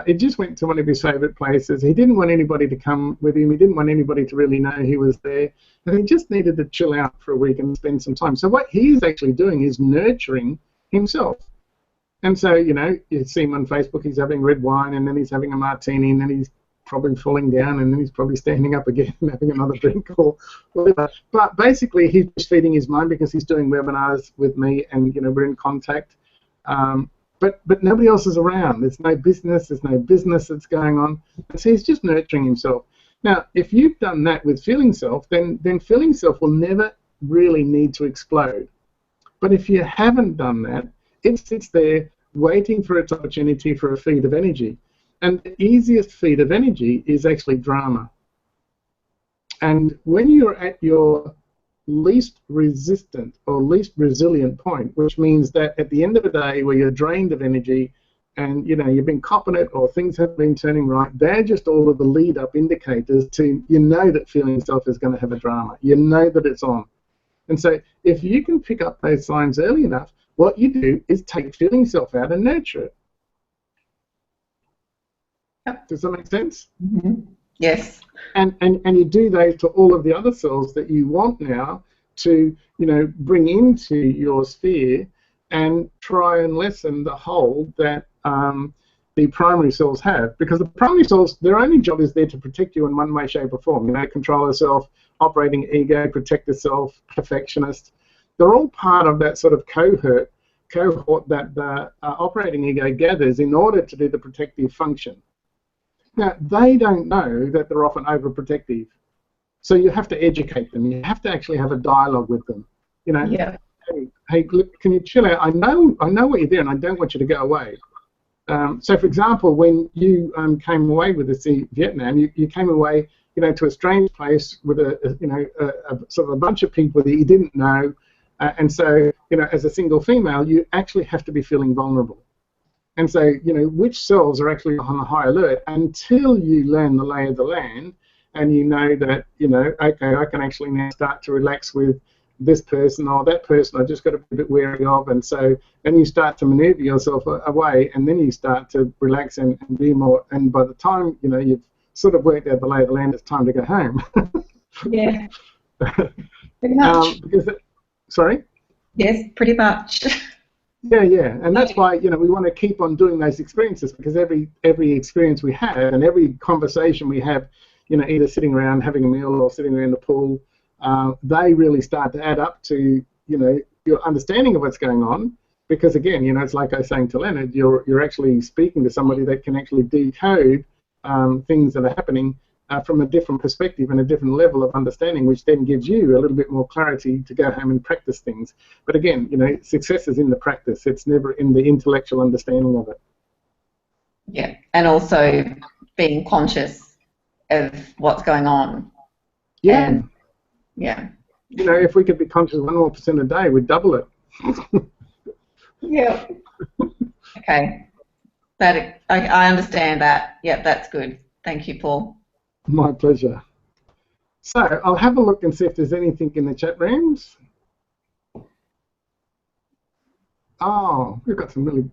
He just went to one of his favourite places. He didn't want anybody to come with him. He didn't want anybody to really know he was there. And he just needed to chill out for a week and spend some time. So what he's actually doing is nurturing himself. And so, you know, you see him on Facebook, he's having red wine, and then he's having a martini, and then he's probably falling down, and then he's probably standing up again and having another drink or whatever. But basically, he's just feeding his mind because he's doing webinars with me, and, you know, we're in contact. But nobody else is around. There's no business that's going on. And so he's just nurturing himself. Now, if you've done that with feeling self, then feeling self will never really need to explode. But if you haven't done that, it sits there waiting for its opportunity for a feed of energy. And the easiest feed of energy is actually drama. And when you're at your least resistant or least resilient point, which means that at the end of the day where you're drained of energy and, you know, you've been copping it or things have been turning right, they're just all of the lead-up indicators to, you know, that feeling self is going to have a drama. You know that it's on. And so if you can pick up those signs early enough, what you do is take feeling self out and nurture it. Yep. Does that make sense? Yes. And you do those to all of the other cells that you want now to, you know, bring into your sphere and try and lessen the hold that the primary cells have. Because the primary cells, their only job is there to protect you in one way, shape or form. You know, control self, operating ego, protector self, perfectionist. They're all part of that sort of cohort that the operating ego gathers in order to do the protective function. Now, they don't know that they're often overprotective. So you have to educate them. You have to actually have a dialogue with them. You know, Yeah. hey, look, can you chill out? I know what you're doing. I don't want you to go away. So, for example, when you came away with us to Vietnam, you came away, you know, to a strange place with a sort of a bunch of people that you didn't know, and so, you know, as a single female, you actually have to be feeling vulnerable. And so, you know, which cells are actually on a high alert until you learn the lay of the land, and you know that, you know, okay, I can actually now start to relax with this person or that person I just got to be a bit wary of, and so then you start to maneuver yourself away, and then you start to relax and be more, and by the time, you know, you've sort of worked out the lay of the land, it's time to go home. Yeah. Pretty much. Sorry? Yes, pretty much. Yeah, and that's why, you know, we want to keep on doing those experiences, because every experience we have and every conversation we have, you know, either sitting around having a meal or sitting around the pool, they really start to add up to, you know, your understanding of what's going on. Because again, you know, it's like I was saying to Leonard, you're actually speaking to somebody that can actually decode things that are happening from a different perspective and a different level of understanding, which then gives you a little bit more clarity to go home and practice things. But again, you know, success is in the practice. It's never in the intellectual understanding of it. Yeah, and also being conscious of what's going on. Yeah. And, yeah. You know, if we could be conscious 1 more % a day, we'd double it. Yeah. Okay. I understand that. Yep, that's good. Thank you, Paul. My pleasure. So I'll have a look and see if there's anything in the chat rooms. Oh, we've got some really...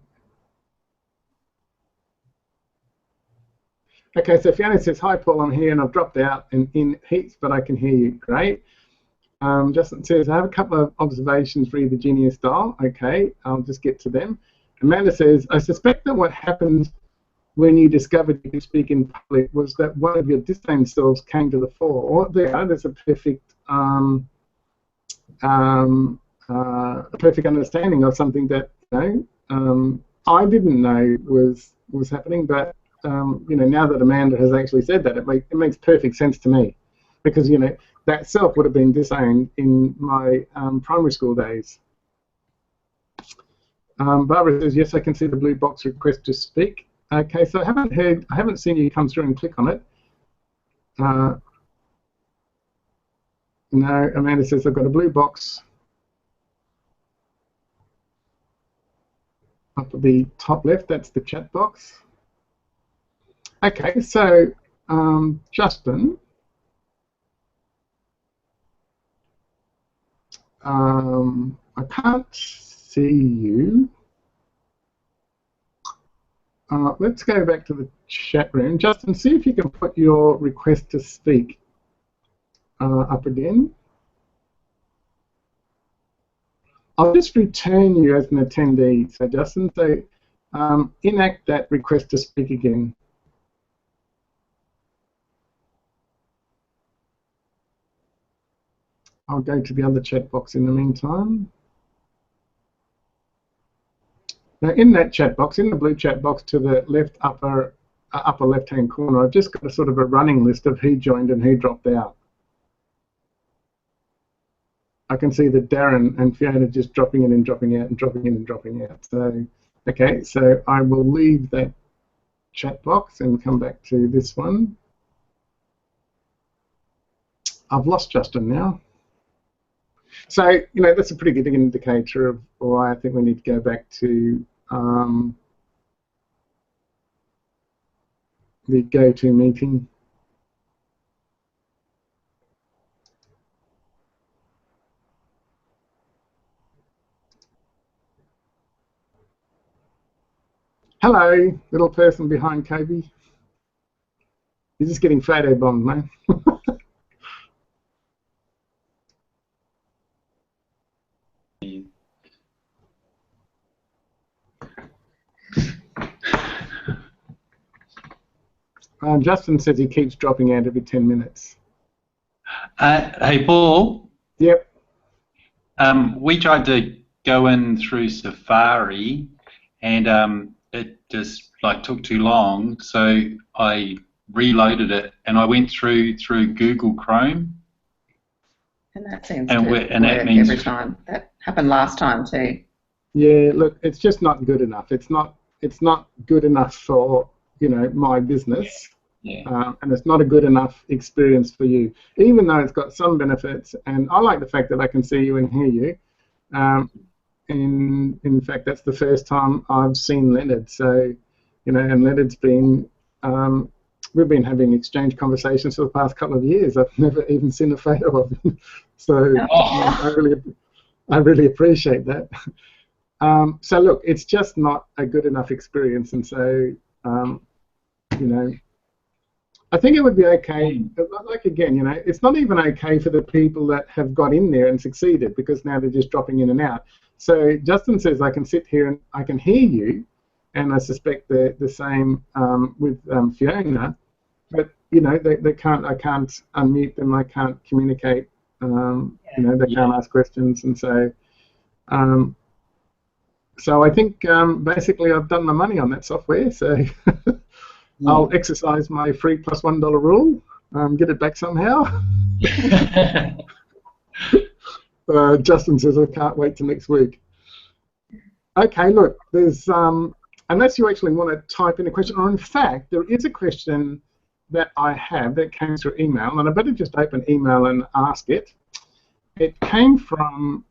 Okay, so Fiona says, hi, Paul, I'm here and I've dropped out in heaps, but I can hear you. Great. Justin says, I have a couple of observations for the Genius style. Okay, I'll just get to them. Amanda says, I suspect that what happened when you discovered you could speak in public was that one of your disdain selves came to the fore. Oh, there's a perfect understanding of something that, you know, I didn't know was happening, but you know, now that Amanda has actually said that, it makes perfect sense to me, because, you know, that self would have been disowned in my primary school days. Barbara says, yes, I can see the blue box request to speak. Okay, so I haven't seen you come through and click on it. No, Amanda says, I've got a blue box up at the top left. That's the chat box. Okay, so Justin, I can't see you. Let's go back to the chat room. Justin, see if you can put your request to speak up again. I'll just return you as an attendee. So Justin, so enact that request to speak again. I'll go to the other chat box in the meantime. Now, in that chat box, in the blue chat box to the left upper left-hand corner, I've just got a sort of a running list of who joined and who dropped out. I can see that Darren and Fiona just dropping in and dropping out and dropping in and dropping out. So, okay, so I will leave that chat box and come back to this one. I've lost Justin now. So, you know, that's a pretty good indicator of why I think we need to go back to the go-to meeting. Hello, little person behind Kobe. You're just getting photo bombed, mate. Justin says he keeps dropping out every 10 minutes. Hey, Paul. Yep. We tried to go in through Safari, and it just took too long. So I reloaded it, and I went through Google Chrome. And that seems And to we- and that work means- every time. That happened last time too. Yeah, look, it's just not good enough. It's not good enough for, you know, my business. Yeah. And it's not a good enough experience for you, even though it's got some benefits. And I like the fact that I can see you and hear you. In fact, that's the first time I've seen Leonard. So, you know, and Leonard's been, we've been having exchange conversations for the past couple of years. I've never even seen a photo of him. So I really appreciate that. So look, it's just not a good enough experience, and so, you know, I think it would be okay, like again, you know, it's not even okay for the people that have got in there and succeeded, because now they're just dropping in and out. So Justin says, I can sit here and I can hear you, and I suspect the same with Fiona, but, you know, they can't, I can't unmute them, I can't communicate, you know, they can't ask questions, and so, so I think basically I've done my money on that software, so I'll exercise my free +$1 rule, get it back somehow. Justin says, I can't wait till next week. Okay, look, there's, unless you actually want to type in a question, or in fact, there is a question that I have that came through email, and I better just open email and ask it. It came from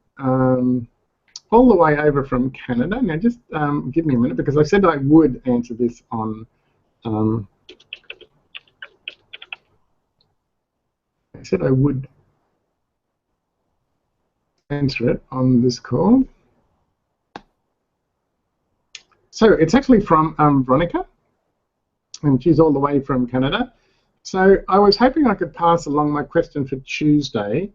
all the way over from Canada. Now, just give me a minute, because I said I would answer this on. I said I would answer it on this call. So it's actually from Veronica, and she's all the way from Canada. So I was hoping I could pass along my question for Tuesday.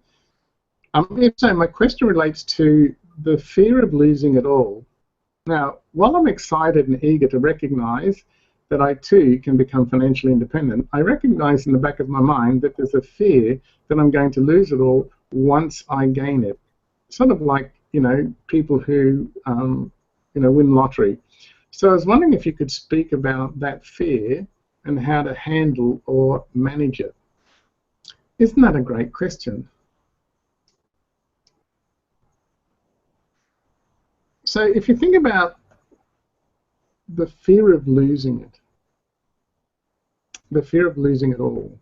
So my question relates to the fear of losing it all. Now, while I'm excited and eager to recognize that I too can become financially independent, I recognize in the back of my mind that there's a fear that I'm going to lose it all once I gain it. Sort of like, you know, people who, you know, win lottery. So I was wondering if you could speak about that fear and how to handle or manage it. Isn't that a great question? So if you think about the fear of losing it, the fear of losing it all,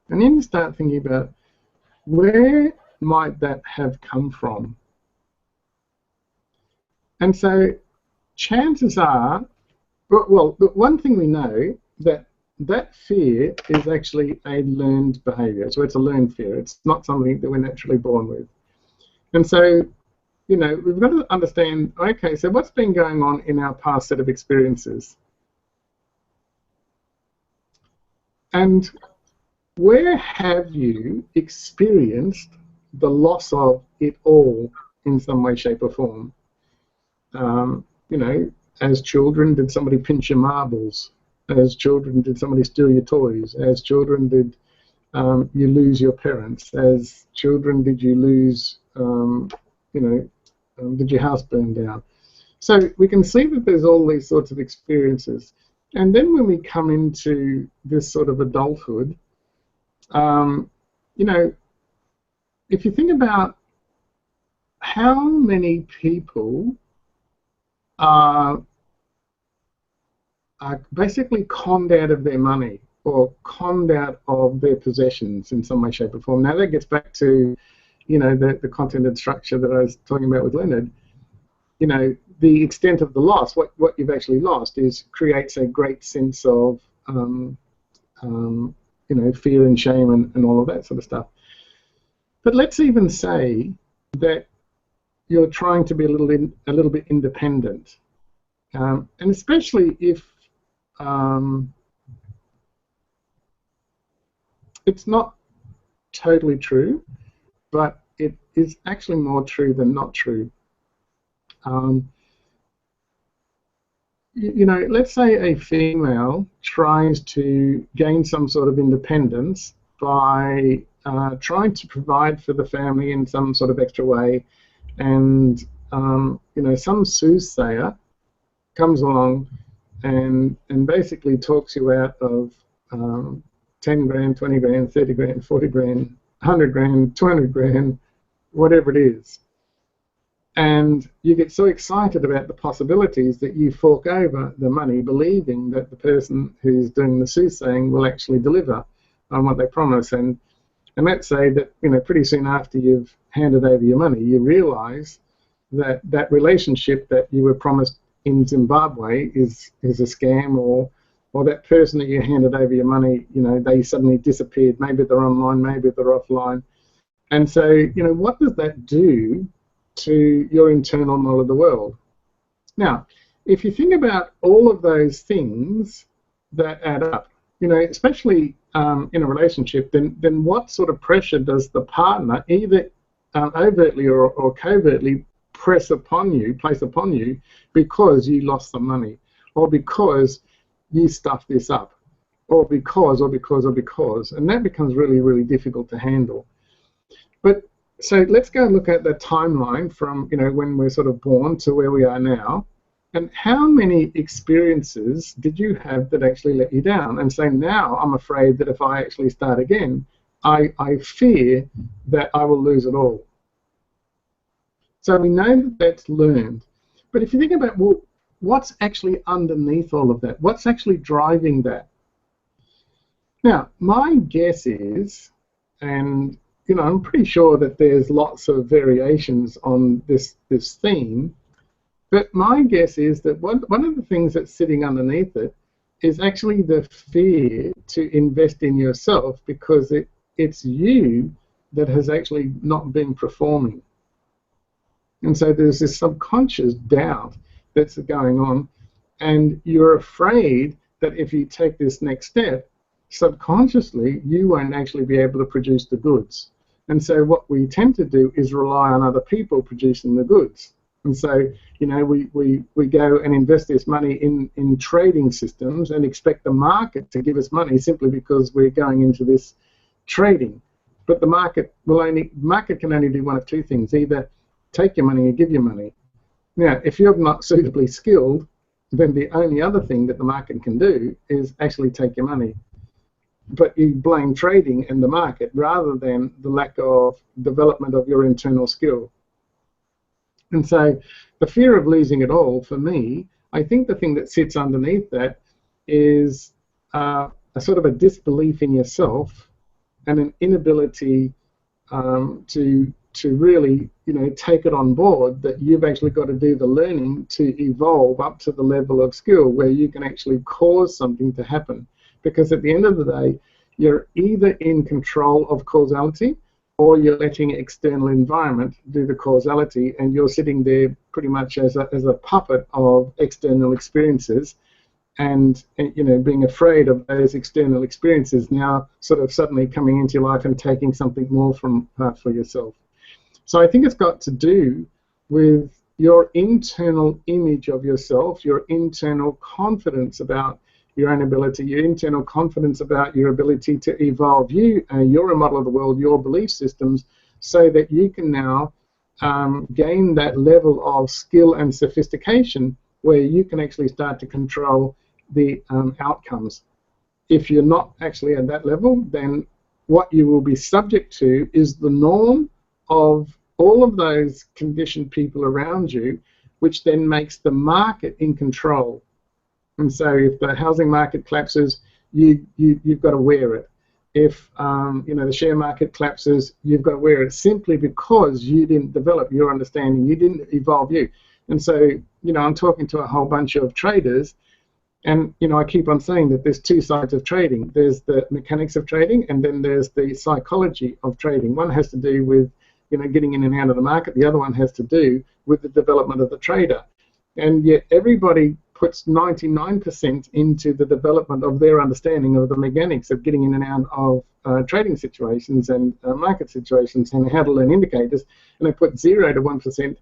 and then you start thinking about where might that have come from? And so chances are, well, the one thing we know, that fear is actually a learned behavior. So it's a learned fear. It's not something that we're naturally born with. And so, you know, we've got to understand, okay, so what's been going on in our past set of experiences? And where have you experienced the loss of it all in some way, shape, or form? You know, as children, did somebody pinch your marbles? As children, did somebody steal your toys? As children, did you lose your parents? As children, did you lose, you know, did your house burn down? So we can see that there's all these sorts of experiences. And then when we come into this sort of adulthood, you know, if you think about how many people are basically conned out of their money or conned out of their possessions in some way, shape, or form. Now that gets back to, you know, the contented structure that I was talking about with Leonard. You know, the extent of the loss, what you've actually lost, creates a great sense of, you know, fear and shame and all of that sort of stuff. But let's even say that you're trying to be a little bit independent, and especially if it's not totally true, but it is actually more true than not true. You know, let's say a female tries to gain some sort of independence by trying to provide for the family in some sort of extra way, and you know, some soothsayer comes along and basically talks you out of 10 grand, 20 grand, 30 grand, 40 grand, 100 grand, 200 grand, whatever it is. And you get so excited about the possibilities that you fork over the money, believing that the person who's doing the soothsaying will actually deliver on what they promise. And let's say that, you know, pretty soon after you've handed over your money, you realize that that relationship that you were promised in Zimbabwe is a scam, or that person that you handed over your money, you know, they suddenly disappeared. Maybe they're online, maybe they're offline. And so, you know, what does that do to your internal model of the world? Now, if you think about all of those things that add up, you know, especially in a relationship, then what sort of pressure does the partner either overtly or covertly place upon you because you lost some money, or because you stuffed this up, or because, and that becomes really, really difficult to handle. But so let's go and look at the timeline from, you know, when we're sort of born to where we are now, and how many experiences did you have that actually let you down? And so now I'm afraid that if I actually start again, I fear that I will lose it all. So we know that that's learned. But if you think about, well, what's actually underneath all of that? What's actually driving that? Now, my guess is, and you know, I'm pretty sure that there's lots of variations on this theme, but my guess is that one of the things that's sitting underneath it is actually the fear to invest in yourself, because it's you that has actually not been performing. And so there's this subconscious doubt that's going on, and you're afraid that if you take this next step, subconsciously you won't actually be able to produce the goods. And so what we tend to do is rely on other people producing the goods. And so, you know, we go and invest this money in trading systems and expect the market to give us money simply because we're going into this trading. But the market can only do one of two things: either take your money or give you money. Now, if you're not suitably skilled, then the only other thing that the market can do is actually take your money. But you blame trading and the market rather than the lack of development of your internal skill. And so the fear of losing it all, for me, I think the thing that sits underneath that is a sort of a disbelief in yourself and an inability to really, you know, take it on board that you've actually got to do the learning to evolve up to the level of skill where you can actually cause something to happen. Because at the end of the day, you're either in control of causality or you're letting external environment do the causality, and you're sitting there pretty much as a puppet of external experiences, and you know, being afraid of those external experiences now sort of suddenly coming into your life and taking something more from for yourself. So I think it's got to do with your internal image of yourself, your internal confidence about your own ability, your internal confidence about your ability to evolve you're a model of the world, your belief systems, so that you can now gain that level of skill and sophistication where you can actually start to control the outcomes. If you're not actually at that level, then what you will be subject to is the norm of all of those conditioned people around you, which then makes the market in control. And so if the housing market collapses, you've got to wear it. If you know, the share market collapses, you've got to wear it, simply because you didn't develop your understanding, you didn't evolve you. And so, you know, I'm talking to a whole bunch of traders, and you know, I keep on saying that there's two sides of trading. There's the mechanics of trading, and then there's the psychology of trading. One has to do with, you know, getting in and out of the market. The other one has to do with the development of the trader. And yet everybody puts 99% into the development of their understanding of the mechanics of getting in and out of trading situations and market situations and how to learn indicators, and they put 0 to 1%,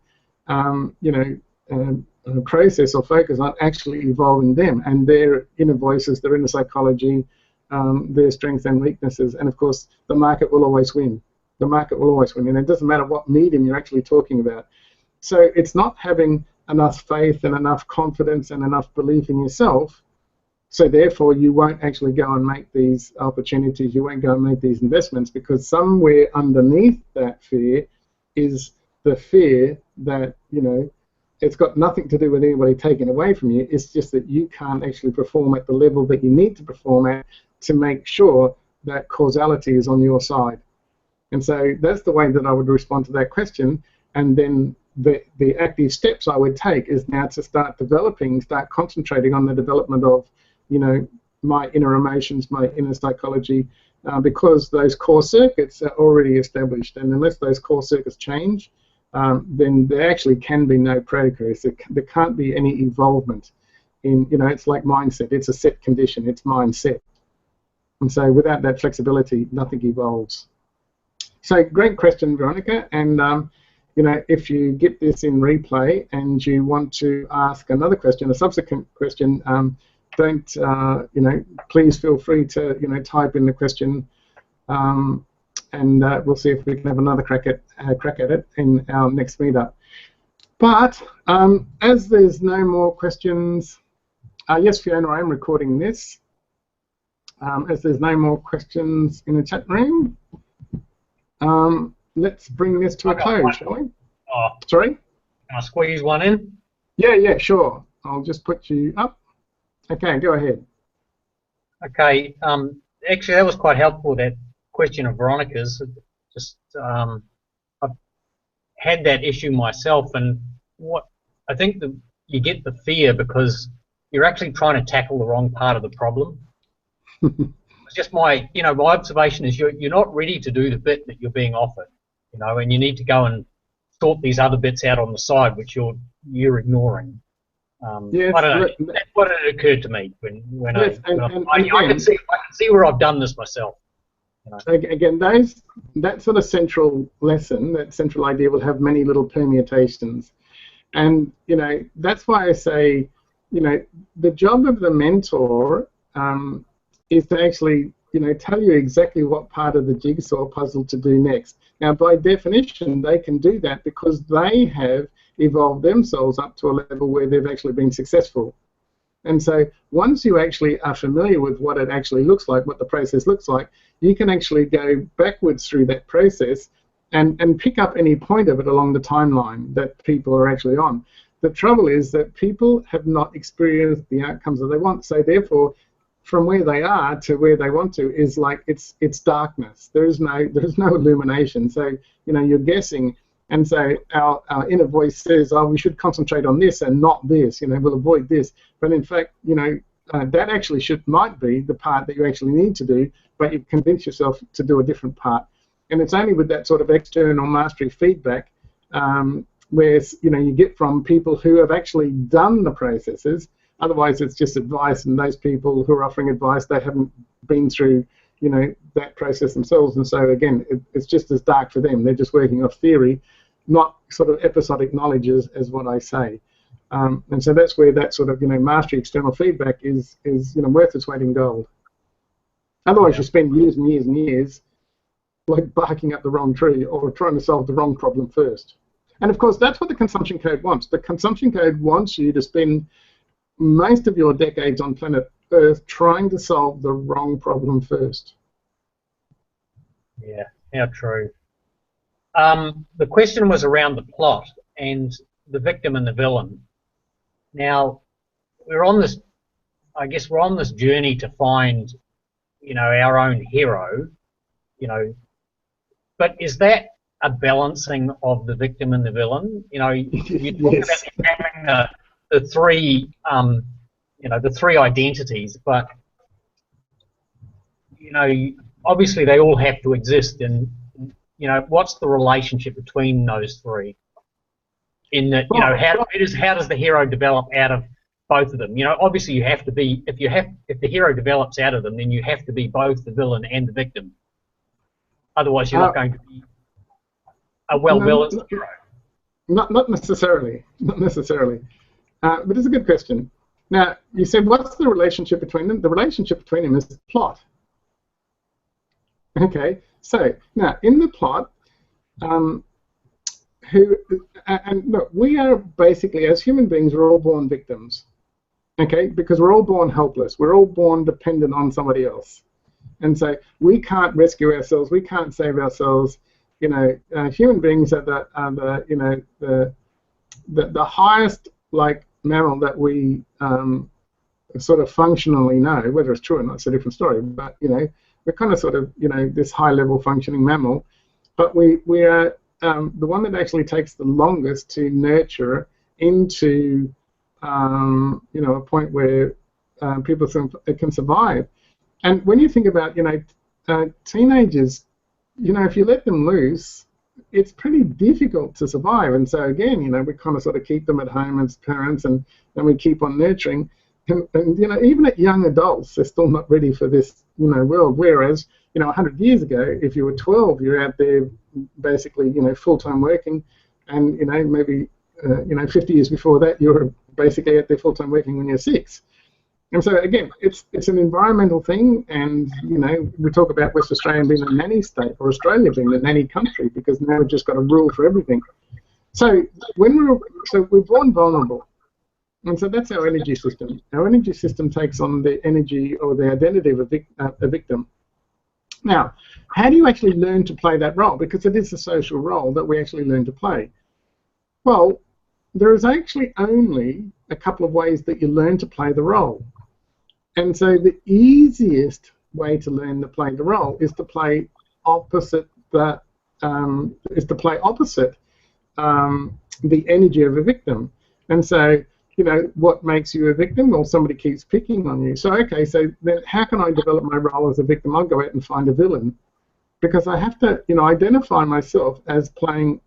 you know, process or focus on actually evolving them and their inner voices, their inner psychology, their strengths and weaknesses. And of course, the market will always win. The market will always win, and it doesn't matter what medium you're actually talking about. So it's not having enough faith and enough confidence and enough belief in yourself So therefore, you won't actually go and make these opportunities, you won't go and make these investments, because somewhere underneath that fear is the fear that, it's got nothing to do with anybody taking away from you. It's just that you can't actually perform at the level that you need to perform at to make sure that causality is on your side. And so that's the way that I would respond to that question. And then the active steps I would take is now to start concentrating on the development of, my inner emotions, my inner psychology, because those core circuits are already established. And unless those core circuits change, then there actually can be no progress. There can't be any evolvement. It's like mindset. It's a set condition. It's mindset. And so without that flexibility, nothing evolves. So great question, Veronica. And if you get this in replay and you want to ask another question, a subsequent question, please feel free to type in the question, and we'll see if we can have another crack at it in our next meetup. But as there's no more questions, yes, Fiona, I am recording this. As there's no more questions in the chat room, let's bring this to a close, shall we? Oh, sorry? Can I squeeze one in? Yeah, sure. I'll just put you up. Okay, go ahead. Okay. Actually, that was quite helpful, that question of Veronica's. Just I've had that issue myself, and what I think that you get the fear because you're actually trying to tackle the wrong part of the problem. It's just my observation is you're not ready to do the bit that you're being offered, and you need to go and sort these other bits out on the side, which you're ignoring. Yes, I don't know. That's what it occurred to me when I can see where I've done this myself. Again, that sort of central lesson, that central idea, will have many little permutations, and that's why I say, the job of the mentor is to actually tell you exactly what part of the jigsaw puzzle to do next. Now, by definition, they can do that because they have evolved themselves up to a level where they've actually been successful. And so once you actually are familiar with what it actually looks like, what the process looks like, you can actually go backwards through that process and pick up any point of it along the timeline that people are actually on. The trouble is that people have not experienced the outcomes that they want, so therefore from where they are to where they want to is like it's darkness. There is no illumination. So you're guessing, and so our inner voice says, oh, we should concentrate on this and not this. We'll avoid this. But in fact, that actually might be the part that you actually need to do, but you convince yourself to do a different part. And it's only with that sort of external mastery feedback where you get from people who have actually done the processes. Otherwise, it's just advice, and those people who are offering advice, they haven't been through, that process themselves, and so again, it's just as dark for them. They're just working off theory, not sort of episodic knowledge, as what I say. And so that's where that sort of, mastery external feedback is worth its weight in gold. Otherwise, you spend years and years and years like barking up the wrong tree or trying to solve the wrong problem first. And of course, that's what the consumption code wants. The consumption code wants you to spend most of your decades on planet Earth trying to solve the wrong problem first. Yeah, how true. The question was around the plot and the victim and the villain. Now, we're on this journey to find, our own hero, but is that a balancing of the victim and the villain? You talk Yes. about having the three, the three identities, but obviously they all have to exist. And what's the relationship between those three? In that, how does the hero develop out of both of them? Obviously you have to be, if the hero develops out of them, then you have to be both the villain and the victim. Otherwise, you're not going to be a well-balanced hero. Not necessarily. Not necessarily. But it's a good question. Now, you said, what's the relationship between them? The relationship between them is the plot. Okay, so now in the plot, look, we are basically, as human beings, we're all born victims. Okay, because we're all born helpless. We're all born dependent on somebody else. And so we can't rescue ourselves. We can't save ourselves. You know, human beings are the highest like mammal that we sort of functionally know. Whether it's true or not, it's a different story. But you know, we're kind of sort of this high-level functioning mammal. But we are the one that actually takes the longest to nurture into a point where people can survive. And when you think about teenagers, if you let them loose, it's pretty difficult to survive. And so again, we kind of sort of keep them at home as parents, and then we keep on nurturing. And even at young adults, they're still not ready for this world. Whereas 100 years ago, if you were 12, you're out there basically full-time working, and maybe 50 years before that, you were basically out there full-time working when you're 6. And so again, it's an environmental thing, and we talk about West Australia being a nanny state, or Australia being the nanny country, because now we've just got a rule for everything. So we're born vulnerable, and so that's our energy system. Our energy system takes on the energy or the identity of a victim. Now, how do you actually learn to play that role? Because it is a social role that we actually learn to play. Well, there is actually only a couple of ways that you learn to play the role. And so the easiest way to learn to play the role is to play opposite the energy of a victim. And so, what makes you a victim? Well, somebody keeps picking on you. So, okay, so then how can I develop my role as a victim? I'll go out and find a villain, because I have to, identify myself as playing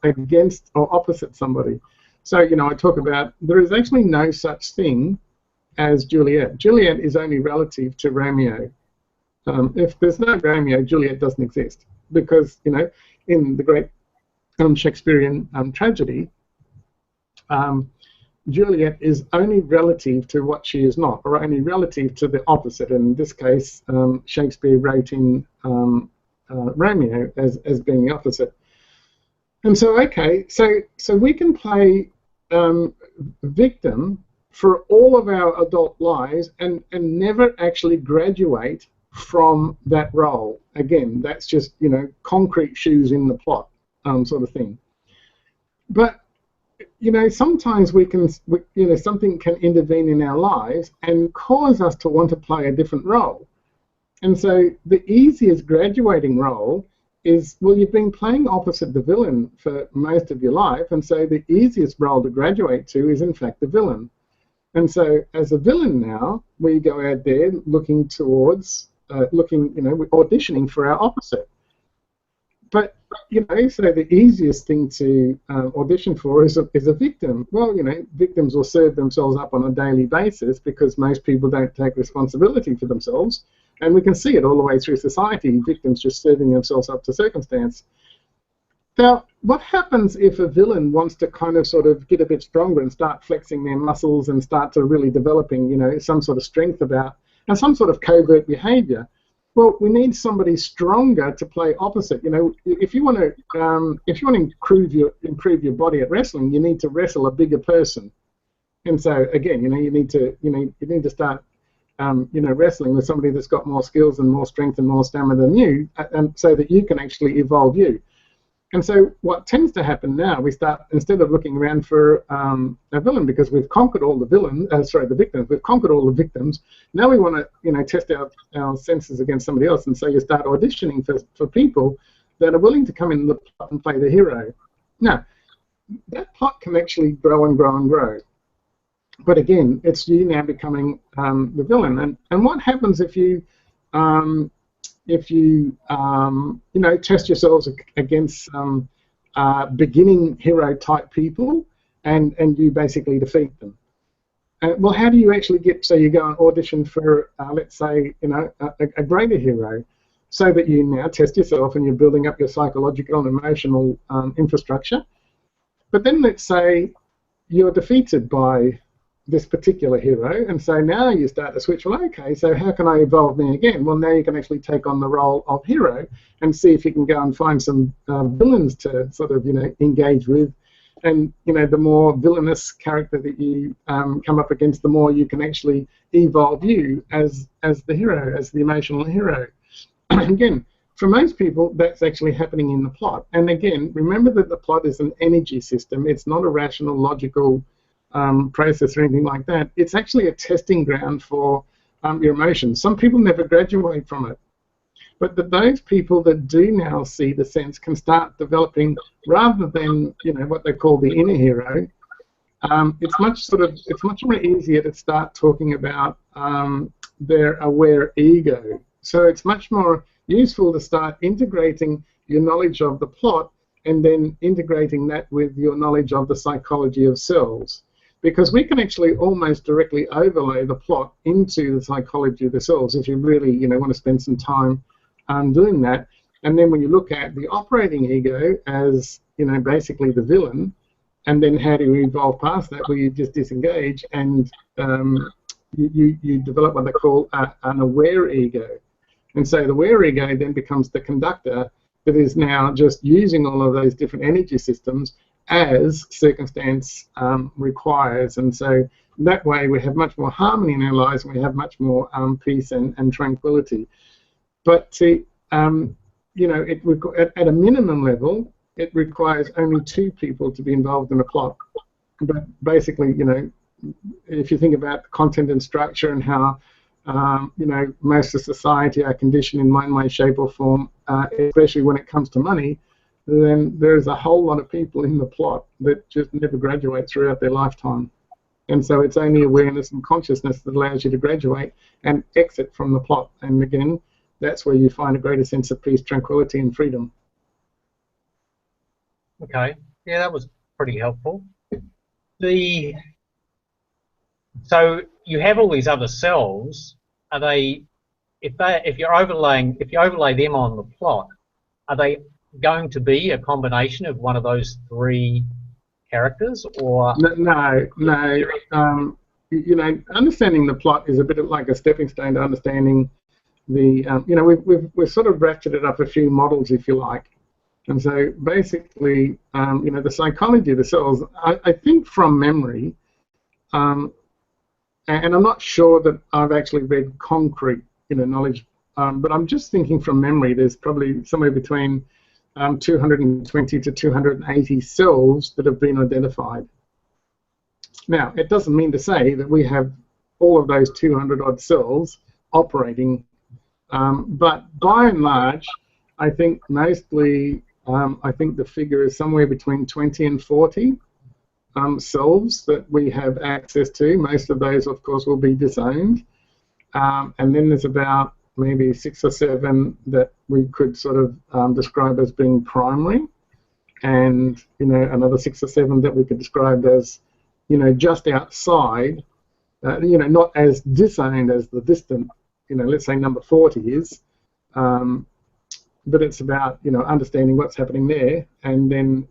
against or opposite somebody. So, I talk about there is actually no such thing as Juliet. Juliet is only relative to Romeo. If there's no Romeo, Juliet doesn't exist, because, in the great Shakespearean tragedy, Juliet is only relative to what she is not, or only relative to the opposite. And in this case, Shakespeare wrote in Romeo as being the opposite. And so, okay, so we can play victim for all of our adult lives and never actually graduate from that role. Again, that's just, concrete shoes in the plot sort of thing. But sometimes something can intervene in our lives and cause us to want to play a different role. And so the easiest graduating role is, well, you've been playing opposite the villain for most of your life, and so the easiest role to graduate to is in fact the villain. And so as a villain now, we go out there looking towards, auditioning for our opposite. But, so the easiest thing to audition for is a victim. Well, victims will serve themselves up on a daily basis because most people don't take responsibility for themselves. And we can see it all the way through society, victims just serving themselves up to circumstance. Now, what happens if a villain wants to kind of sort of get a bit stronger and start flexing their muscles and start to really developing, some sort of strength about, and some sort of covert behavior? Well, we need somebody stronger to play opposite. If you want to improve your body at wrestling, you need to wrestle a bigger person. And so again, you need to start, wrestling with somebody that's got more skills and more strength and more stamina than you, and so that you can actually evolve you. And so what tends to happen now, we start, instead of looking around for a villain, because we've conquered all the the victims, we've conquered all the victims, now we want to, test our senses against somebody else, and so you start auditioning for people that are willing to come in the plot and play the hero. Now, that plot can actually grow and grow and grow. But again, it's you now becoming the villain. And what happens if you test yourselves against some beginning hero type people, and you basically defeat them? Well, how do you actually get, so you go and audition for, let's say, a greater hero, so that you now test yourself and you're building up your psychological and emotional infrastructure. But then let's say you're defeated by this particular hero, and so now you start to switch. Well, okay, so how can I evolve me again? Well, now you can actually take on the role of hero and see if you can go and find some villains to sort of engage with, And the more villainous character that you come up against, the more you can actually evolve you as the hero, as the emotional hero. Again, for most people, that's actually happening in the plot. And again, remember that the plot is an energy system. It's not a rational, logical process or anything like that. It's actually a testing ground for your emotions. Some people never graduate from it. But those people that do now see the sense can start developing, rather than what they call the inner hero. It's much more easier to start talking about their aware ego. So it's much more useful to start integrating your knowledge of the plot and then integrating that with your knowledge of the psychology of cells. Because we can actually almost directly overlay the plot into the psychology of the cells if you really want to spend some time doing that. And then when you look at the operating ego as basically the villain, and then how do you evolve past that, where you just disengage and you develop what they call an aware ego. And so the aware ego then becomes the conductor that is now just using all of those different energy systems as circumstance requires. And so that way we have much more harmony in our lives, and we have much more peace and tranquility. But at a minimum level, it requires only 2 people to be involved in a plot. But basically, if you think about content and structure and how most of society are conditioned in one way, shape, or form, especially when it comes to money, then there's a whole lot of people in the plot that just never graduate throughout their lifetime. And so it's only awareness and consciousness that allows you to graduate and exit from the plot. And again, that's where you find a greater sense of peace, tranquility, and freedom. Okay, yeah, that was pretty helpful. So you have all these other cells. Are they, if you overlay them on the plot, are they going to be a combination of one of those 3 characters, or no? Understanding the plot is a bit like a stepping stone to understanding the. We've sort of ratcheted up a few models, if you like. And so basically, the psychology of the cells, I think from memory, and I'm not sure that I've actually read concrete, knowledge, but I'm just thinking from memory, there's probably somewhere between 220 to 280 cells that have been identified. Now, it doesn't mean to say that we have all of those 200-odd cells operating, but by and large, I think mostly, I think the figure is somewhere between 20 and 40 cells that we have access to. Most of those, of course, will be disowned. And then there's about maybe 6 or 7 that we could sort of describe as being primary, and another 6 or 7 that we could describe as just outside, not as disowned as the distant, let's say number 40 is, but it's about understanding what's happening there, and then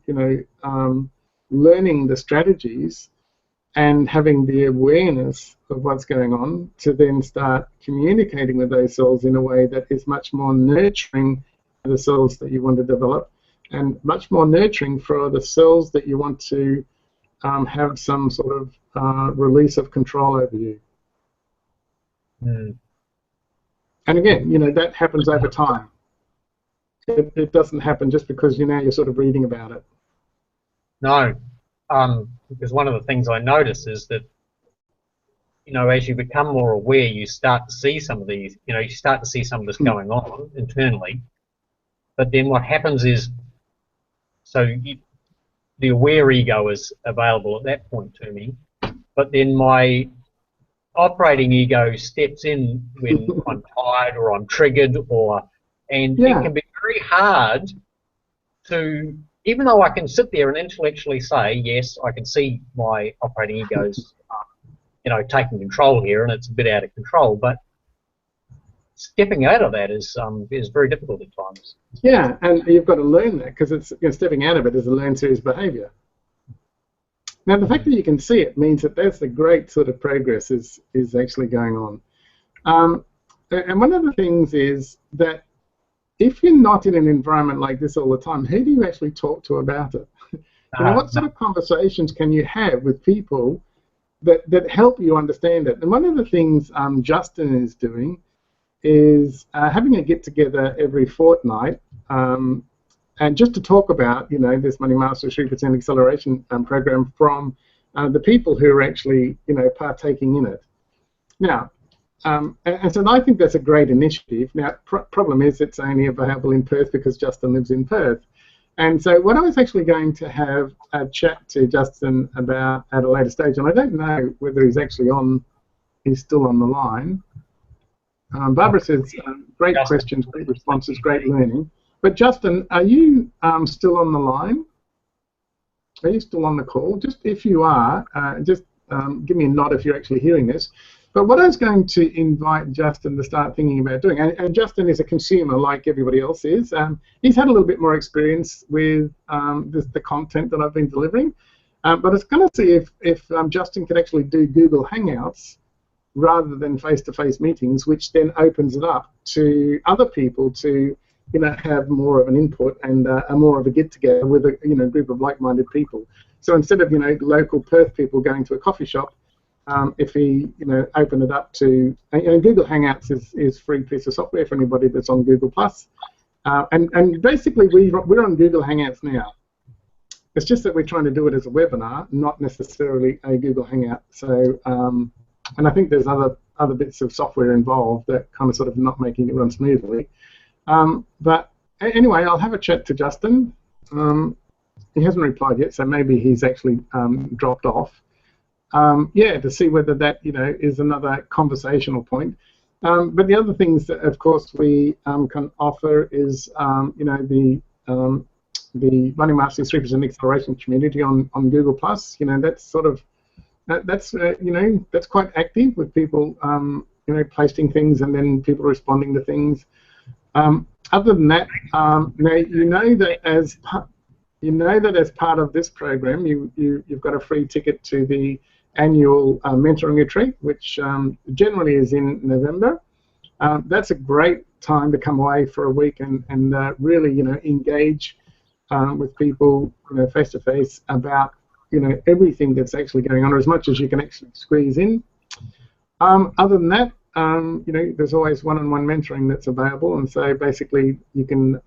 learning the strategies and having the awareness of what's going on to then start communicating with those cells in a way that is much more nurturing for the cells that you want to develop, and much more nurturing for the cells that you want to have some sort of release of control over you. Mm. And again, that happens over time. It doesn't happen just because you're sort of reading about it. No, because one of the things I notice is that, as you become more aware, you start to see some of these, you start to see some of this going on internally. But then what happens is, the aware ego is available at that point to me, but then my operating ego steps in when I'm tired or I'm triggered, and it can be very hard to, even though I can sit there and intellectually say, yes, I can see my operating ego's, taking control here, and it's a bit out of control, but stepping out of that is very difficult at times. Yeah, and you've got to learn that, because it's stepping out of it is a learned serious behaviour. Now, the fact that you can see it means that that's a great sort of progress is actually going on. And one of the things is that if you're not in an environment like this all the time, who do you actually talk to about it? You know, what sort of conversations can you have with people that help you understand it? And one of the things Justin is doing is having a get-together every fortnight, and just to talk about, you know, this Money Mastery 3% Acceleration program from the people who are actually, you know, partaking in it. Now, and so I think that's a great initiative. Now, problem is it's only available in Perth because Justin lives in Perth. And so what I was actually going to have a chat to Justin about at a later stage, and I don't know whether he's actually on, he's still on the line. Barbara says, great questions, great responses, great learning. But Justin, are you still on the line? Are you still on the call? Just if you are, just give me a nod if you're actually hearing this. But what I was going to invite Justin to start thinking about doing, and Justin is a consumer like everybody else is, he's had a little bit more experience with the content that I've been delivering. But I was going to see if Justin could actually do Google Hangouts rather than face-to-face meetings, which then opens it up to other people to, you know, have more of an input and more of a get-together with a, you know, group of like-minded people. So instead of, you know, local Perth people going to a coffee shop, if he, you know, open it up to, and Google Hangouts is free piece of software for anybody that's on Google+. And basically we're on Google Hangouts now. It's just that we're trying to do it as a webinar, not necessarily a Google Hangout. So, and I think there's other bits of software involved that kind of sort of not making it run smoothly. But anyway, I'll have a chat to Justin. He hasn't replied yet, so maybe he's actually dropped off. Yeah, to see whether that, you know, is another conversational point. But the other things that, of course, we can offer is, you know, the Money Mastery 3% Acceleration community on Google+. You know, that's sort of you know, that's quite active with people, you know, posting things and then people responding to things. Other than that, now you know that as part of this program, you've got a free ticket to the annual mentoring retreat, which generally is in November. That's a great time to come away for a week and really, you know, engage with people, you know, face to face about, you know, everything that's actually going on, or as much as you can actually squeeze in. Other than that, you know, there's always one-on-one mentoring that's available, and so basically you can,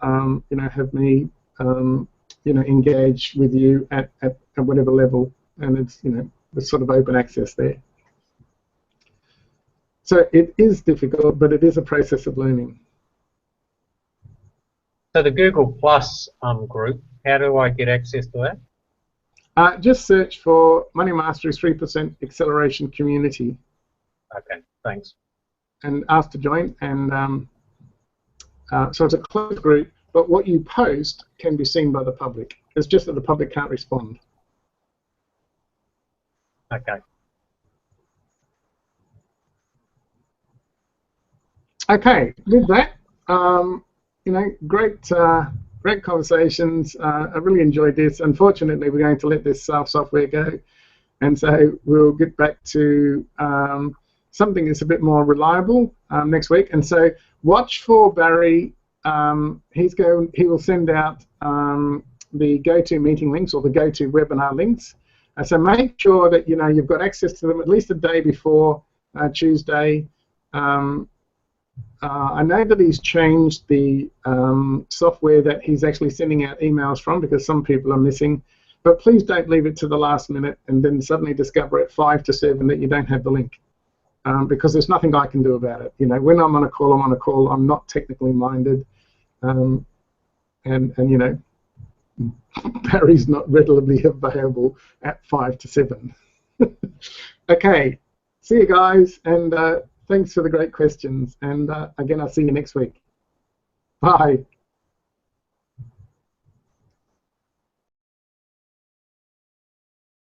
you know, have me, you know, engage with you at whatever level, and it's, you know, there's sort of open access there. So it is difficult, but it is a process of learning. So the Google Plus group, how do I get access to that? Just search for Money Mastery 3% Acceleration Community. Okay, thanks. And ask to join. And so it's a closed group, but what you post can be seen by the public. It's just that the public can't respond. Okay. Okay, with that, you know, great conversations. I really enjoyed this. Unfortunately, we're going to let this software go, and so we'll get back to something that's a bit more reliable next week. And so watch for Barry. He will send out the GoToMeeting links or the GoToWebinar links. So make sure that, you know, you've got access to them at least a day before Tuesday. I know that he's changed the software that he's actually sending out emails from, because some people are missing. But please don't leave it to the last minute and then suddenly discover at 5 to 7 that you don't have the link, because there's nothing I can do about it. You know, when I'm on a call, I'm on a call. I'm not technically minded, and you know, Barry's not readily available at 5 to 7. Okay, see you guys, and thanks for the great questions. And again, I'll see you next week. Bye.